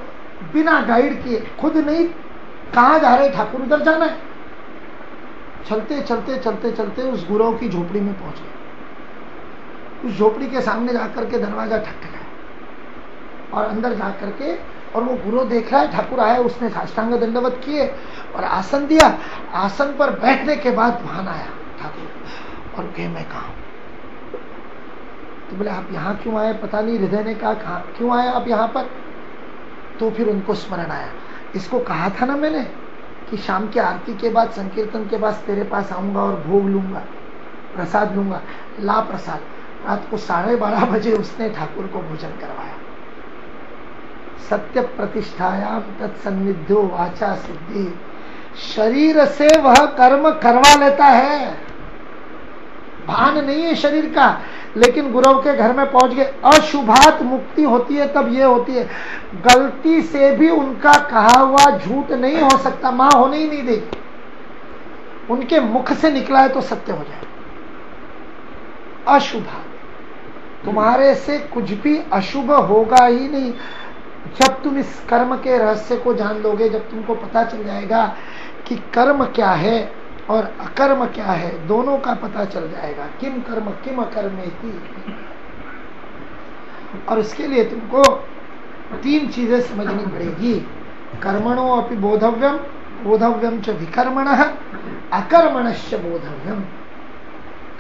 बिना गाइड किए, खुद नहीं कहाँ जा रहे ठाकुर, उधर जाना है, चलते चलते चलते चलते उस गुरु की झोपड़ी में पहुंच गए। उस झोपड़ी के सामने जाकर के दरवाजा ठकठकाया और अंदर जाकर के, और वो गुरु देख रहा है ठाकुर आया, उसने साष्टांग दंडवत किए और आसन दिया। आसन पर बैठने के बाद भान आया ठाकुर, और कहे मैं कहा। तो बोले आप यहाँ क्यों आए, पता नहीं। हृदय ने कहा क्यों आए आप यहाँ पर। तो फिर उनको स्मरण आया, इसको कहा था ना मैंने कि शाम की आरती के बाद, संकीर्तन के बाद तेरे पास आऊंगा और भोग लूंगा, प्रसाद लूंगा। ला प्रसाद। रात को 12:30 बजे उसने ठाकुर को भोजन करवाया। सत्य प्रतिष्ठायाम तत्सन्निध्यो वाचा सिद्धि। शरीर से वह कर्म करवा लेता है, भान नहीं है शरीर का, लेकिन गुरु के घर में पहुंच गए। अशुभात मुक्ति होती है तब ये होती है, गलती से भी उनका कहा हुआ झूठ नहीं हो सकता, मां होने ही नहीं देगी। उनके मुख से निकला है तो सत्य हो जाए। अशुभात, तुम्हारे से कुछ भी अशुभ होगा ही नहीं। जब तुम इस कर्म के रहस्य को जान लोगे, जब तुमको पता चल जाएगा कि कर्म क्या है और अकर्म क्या है, दोनों का पता चल जाएगा। किम कर्म किम अकर्मेति। और इसके लिए तुमको 3 चीजें समझनी पड़ेगी। कर्मणो अपि बोधव्यम, बोधव्यम च विकर्मणः, अकर्मणश्च बोधव्यम।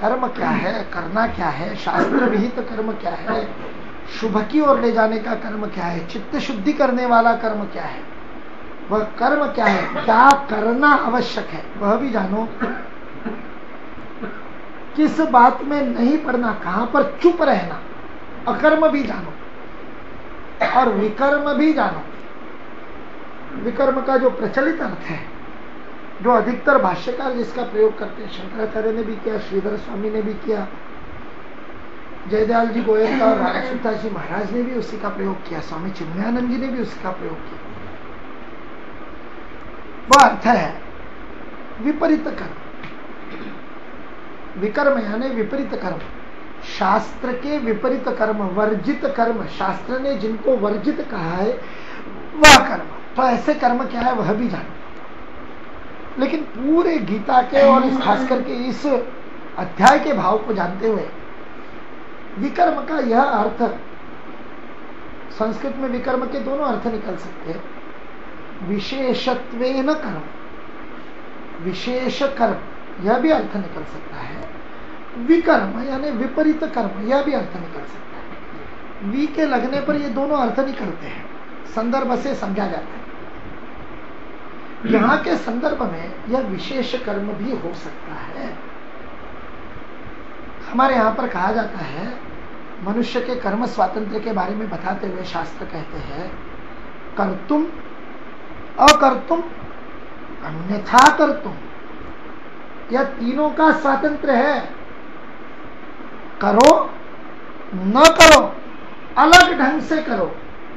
कर्म क्या है, करना क्या है, शास्त्र विहित कर्म क्या है, शुभ की ओर ले जाने का कर्म क्या है, चित्त शुद्धि करने वाला कर्म क्या है, वह कर्म क्या है, क्या करना आवश्यक है वह भी जानो, किस बात में नहीं पड़ना, कहां पर चुप रहना, अकर्म भी जानो और विकर्म भी जानो। विकर्म का जो प्रचलित अर्थ है, जो अधिकतर भाष्यकार जिसका प्रयोग करते हैं, शंकराचार्य ने भी किया, श्रीधर स्वामी ने भी किया, जयदयाल जी गोयल का और राणा सुतार जी महाराज ने भी उसी का प्रयोग किया, स्वामी चिन्मयानंद जी ने भी उसी का प्रयोग किया। वह अर्थ है विपरीत कर्म। विकर्म यानी विपरीत कर्म, शास्त्र के विपरीत कर्म, वर्जित कर्म, शास्त्र ने जिनको वर्जित कहा है वह कर्म। तो ऐसे कर्म क्या है वह भी जानो। लेकिन पूरे गीता के और खास करके इस अध्याय के भाव को जानते हुए विकर्म का यह अर्थ, संस्कृत में विकर्म के दोनों अर्थ निकल सकते हैं। विशेषत्वेन कर्म, विशेष कर्म, यह भी अर्थ निकल सकता है। विकर्म यानी विपरीत कर्म, यह भी अर्थ निकल सकता है। वी के लगने पर ये दोनों अर्थ निकलते हैं, संदर्भ से समझा जाता है। यहां के संदर्भ में यह विशेष कर्म भी हो सकता है। हमारे यहां पर कहा जाता है, मनुष्य के कर्म स्वातंत्र्य के बारे में बताते हुए शास्त्र कहते हैं, कर्तुम अकर्तुम अन्यथा कर्तुम, यह तीनों का स्वातंत्र्य है। करो न करो, अलग ढंग से करो,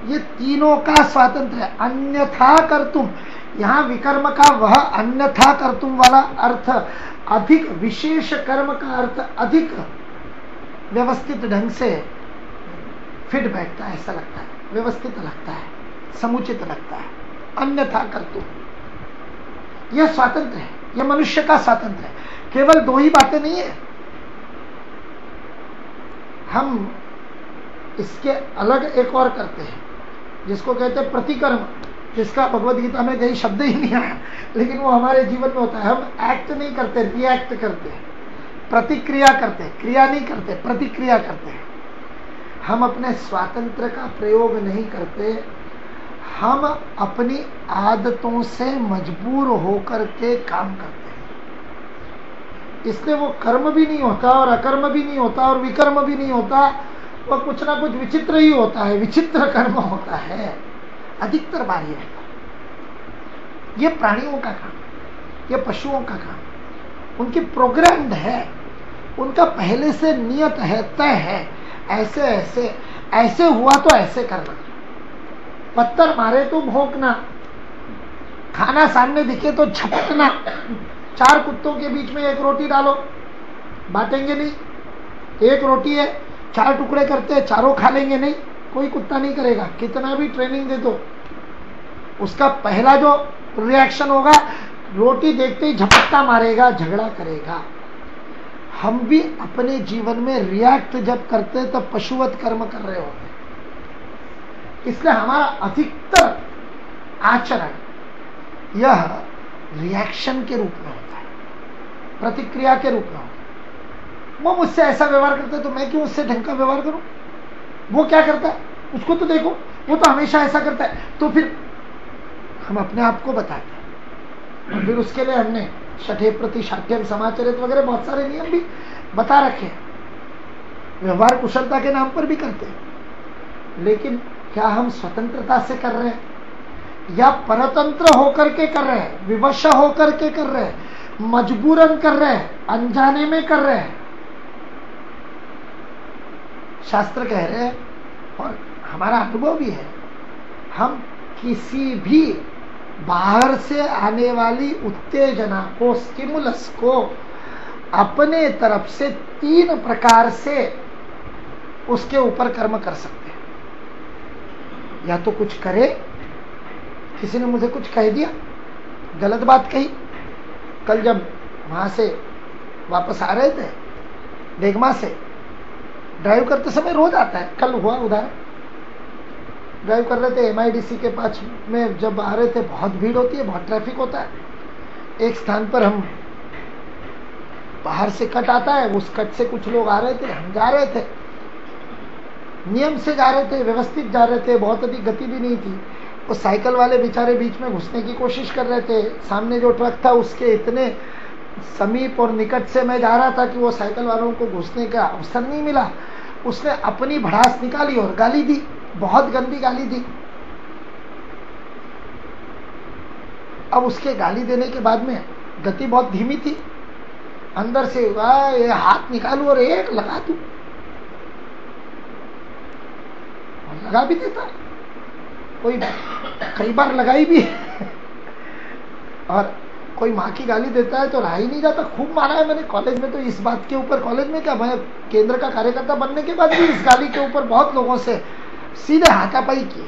ये तीनों का स्वातंत्र्य है। अन्यथा कर्तुम, यहां विकर्म का वह अन्यथा कर्तुम वाला अर्थ अधिक, विशेष कर्म का अर्थ अधिक व्यवस्थित ढंग से फिट बैठता है, ऐसा लगता है, व्यवस्थित लगता है, समुचित लगता है। अन्यथा कर्तुम, यह स्वातंत्र्य है, यह मनुष्य का स्वातंत्र्य है। केवल दो ही बातें नहीं है, हम इसके अलग एक और करते हैं जिसको कहते हैं प्रतिकर्म, जिसका भगवद गीता में कहीं शब्द ही नहीं आया, लेकिन वो हमारे जीवन में होता है। हम एक्ट नहीं करते, रिएक्ट करते हैं, प्रतिक्रिया करते हैं, क्रिया नहीं करते, प्रतिक्रिया करते हैं। हम अपने स्वातंत्र्य का प्रयोग नहीं करते, हम अपनी आदतों से मजबूर होकर के काम करते हैं। इसलिए वो कर्म भी नहीं होता और अकर्म भी नहीं होता और विकर्म भी नहीं होता, वह कुछ ना कुछ विचित्र ही होता है, विचित्र कर्म होता है, अधिकतर बार ये होता है। ये प्राणियों का काम, ये पशुओं का काम, उनकी प्रोग्राम्ड है, उनका पहले से नियत है, तय है, ऐसे ऐसे ऐसे हुआ तो ऐसे करना, पत्थर मारे तो भौंकना, खाना सामने दिखे तो झपटना, चार कुत्तों के बीच में एक रोटी डालो, बांटेंगे नहीं, एक रोटी है चार टुकड़े करते हैं, चारों खा लेंगे नहीं, कोई कुत्ता नहीं करेगा, कितना भी ट्रेनिंग दे दो। उसका पहला जो रिएक्शन होगा, रोटी देखते ही झपट्टा मारेगा, झगड़ा करेगा। हम भी अपने जीवन में रिएक्ट जब करते हैं तब पशुवत कर्म कर रहे होते हैं। इसलिए हमारा अधिकतर आचरण यह रिएक्शन के रूप में होता है, प्रतिक्रिया के रूप में होता है। वो मुझसे ऐसा व्यवहार करता है तो मैं क्यों उससे ढंग का व्यवहार करूं? वो क्या करता है उसको तो देखो, वो तो हमेशा ऐसा करता है। तो फिर हम अपने आप को बताते हैं और फिर उसके लिए हमने शठे प्रति शाठ्यम समाचरित वगैरह बहुत सारे नियम भी बता रखे हैं, व्यवहार कुशलता के नाम पर भी करते हैं। लेकिन क्या हम स्वतंत्रता से कर रहे हैं या परतंत्र होकर के कर रहे हैं, विवश होकर के कर रहे हैं, मजबूरन कर रहे हैं, अनजाने में कर रहे हैं? शास्त्र कह रहे हैं और हमारा अनुभव भी है, हम किसी भी बाहर से आने वाली उत्तेजना को, स्टिमुलस को अपने तरफ से 3 प्रकार से उसके ऊपर कर्म कर सकते हैं। या तो कुछ करे, किसी ने मुझे कुछ कह दिया, गलत बात कही, कल जब वहां से वापस आ रहे थे डेगमा से, ड्राइव करते समय रोज आता है, कल हुआ उदाहरण, ड्राइव कर रहे थे MIDC के पास में, जब आ रहे थे बहुत भीड़ होती है, बहुत ट्रैफिक होता है। एक स्थान पर हम बाहर से कट आता है, उस कट से कुछ लोग आ रहे थे, हम जा रहे थे, नियम से जा रहे थे, व्यवस्थित जा रहे थे, बहुत अधिक गति भी नहीं थी। वो साइकिल वाले बेचारे बीच में घुसने की कोशिश कर रहे थे। सामने जो ट्रक था उसके इतने समीप और निकट से मैं जा रहा था कि वो साइकिल वालों को घुसने का अवसर नहीं मिला। उसने अपनी भड़ास निकाली और गाली दी, बहुत गंदी गाली दी। अब उसके गाली देने के बाद में गति बहुत धीमी थी, अंदर से ये हाथ निकालू और एक लगा दूं, और लगा भी देता, कोई कई बार लगाई भी और कोई माँ की गाली देता है तो रहा ही नहीं जाता। खूब मारा है मैंने कॉलेज में, तो इस बात के ऊपर, कॉलेज में क्या, मैं केंद्र का कार्यकर्ता बनने के बाद भी इस गाली के ऊपर बहुत लोगों से सीधे हाथापाई किए।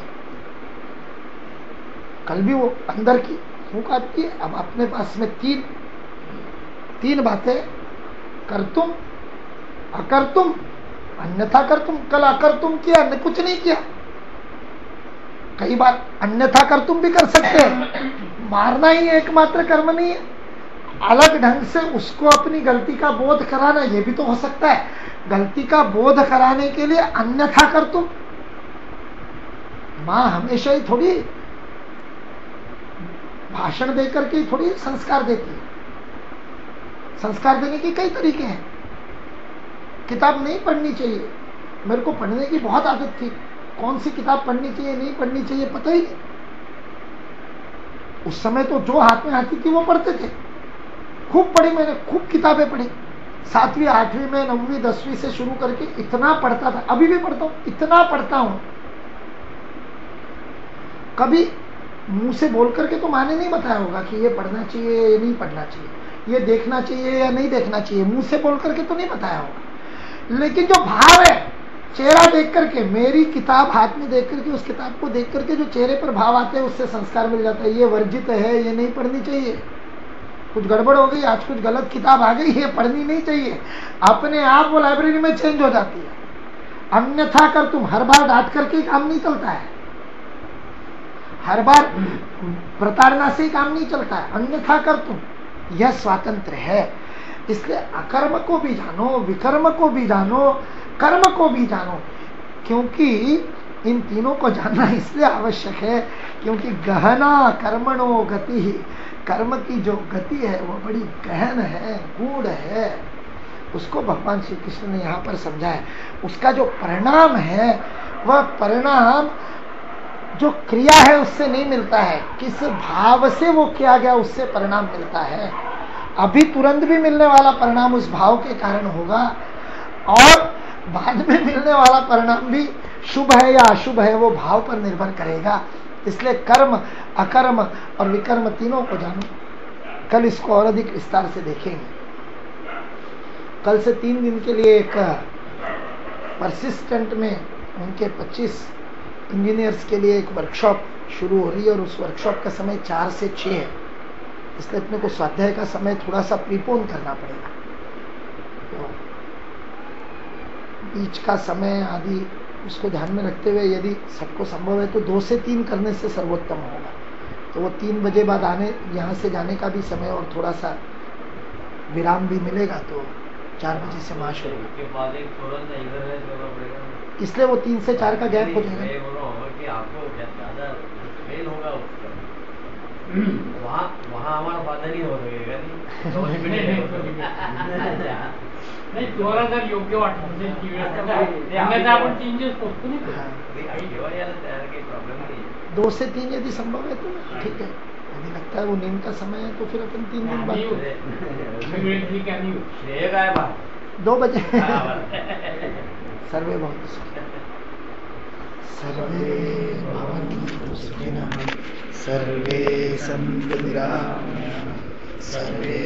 कल भी वो अंदर की फूंक आती है। अब अपने पास में तीन बातें, कर तुम, अकर तुम, अन्यथा कर तुम। कल अकर तुम किया, कुछ नहीं किया। कई बार अन्यथा कर तुम भी कर सकते हैं। मारना ही एकमात्र कर्म नहीं है, अलग ढंग से उसको अपनी गलती का बोध कराना, ये भी तो हो सकता है। गलती का बोध कराने के लिए अन्यथा कर तुम। मां हमेशा ही थोड़ी भाषण देकर के थोड़ी संस्कार देती है। संस्कार देने के कई तरीके हैं। किताब नहीं पढ़नी चाहिए, मेरे को पढ़ने की बहुत आदत थी। कौन सी किताब पढ़नी चाहिए, नहीं पढ़नी चाहिए, पता ही नहीं। उस समय तो जो हाथ में आती थी वो पढ़ते थे। खूब पढ़ी मैंने, खूब किताबें पढ़ी। 7वीं 8वीं में, 9वीं 10वीं से शुरू करके इतना पढ़ता था, अभी भी पढ़ता हूं, इतना पढ़ता हूं। कभी मुंह से बोल करके तो माने नहीं बताया होगा कि ये पढ़ना चाहिए, ये नहीं पढ़ना चाहिए, ये देखना चाहिए या नहीं देखना चाहिए, मुंह से बोल करके तो नहीं बताया होगा। लेकिन जो भाव है, चेहरा देख करके, मेरी किताब हाथ में देख करके, उस किताब को देख करके जो चेहरे पर भाव आते हैं, उससे संस्कार मिल जाता है। ये वर्जित है, ये नहीं पढ़नी चाहिए, कुछ गड़बड़ हो गई, आज कुछ गलत किताब आ गई, ये पढ़नी नहीं चाहिए। अपने आप वो लाइब्रेरी में चेंज हो जाती है। अन्यथा कर तुम, हर बार डांट करके काम नहीं चलता है, हर बार प्रताड़ना से ही काम नहीं चलता है। अन्यथा कर तुम, यह स्वातंत्र है। इसलिए अकर्म को भी जानो, विकर्म को भी जानो, कर्म को भी जानो। क्योंकि इन तीनों को जानना इसलिए आवश्यक है क्योंकि गहना कर्मणो गति ही, कर्म की जो गति है वो बड़ी गहन है, गूढ़ है। उसको भगवान श्री कृष्ण ने यहाँ पर समझा है। उसका जो परिणाम है, वह परिणाम जो क्रिया है उससे नहीं मिलता है, किस भाव से वो किया गया उससे परिणाम मिलता है। अभी तुरंत भी मिलने वाला परिणाम उस भाव के कारण होगा, और बाद में मिलने वाला परिणाम भी शुभ है या अशुभ है, वो भाव पर निर्भर करेगा। इसलिए कर्म, अकर्म और विकर्म तीनों को जानो। कल इसको और अधिक विस्तार से देखेंगे। कल से 3 दिन के लिए एक परसिस्टेंट में उनके 25 इंजीनियर्स के लिए एक वर्कशॉप शुरू हो रही है, और उस वर्कशॉप का समय 4 से 6 है। इसलिए अपने को स्वाध्याय का समय थोड़ा सा प्रीपोन करना पड़ेगा। तो बीच का समय आदि उसको ध्यान में रखते हुए यदि सबको संभव है तो 2 से 3 करने से सर्वोत्तम होगा। तो वो 3 बजे बाद आने, यहाँ से जाने का भी समय और थोड़ा सा विराम भी मिलेगा, तो 4 बजे से वहाँ शुरू होगा। इसलिए वो 3 से 4 का गैप हो जाएगा। वहाँ हमारा फायदा नहीं हो सकेगा। नाही तुम्हाला जर योग्य वाटत असेल की अन्यथा आपण 3 दिवस पोहोचतो नाही, 2 से 3 यदि संभव है तो ठीक है। यदि लगता है वो नींद का समय है तो फिर अपन 3 दिन बाद 2 बजे। सर्वे भवन्तु सुखिनः, सर्वे भवन्तु सुखिनः, सर्वे सन्तु निरामयाः, सर्वे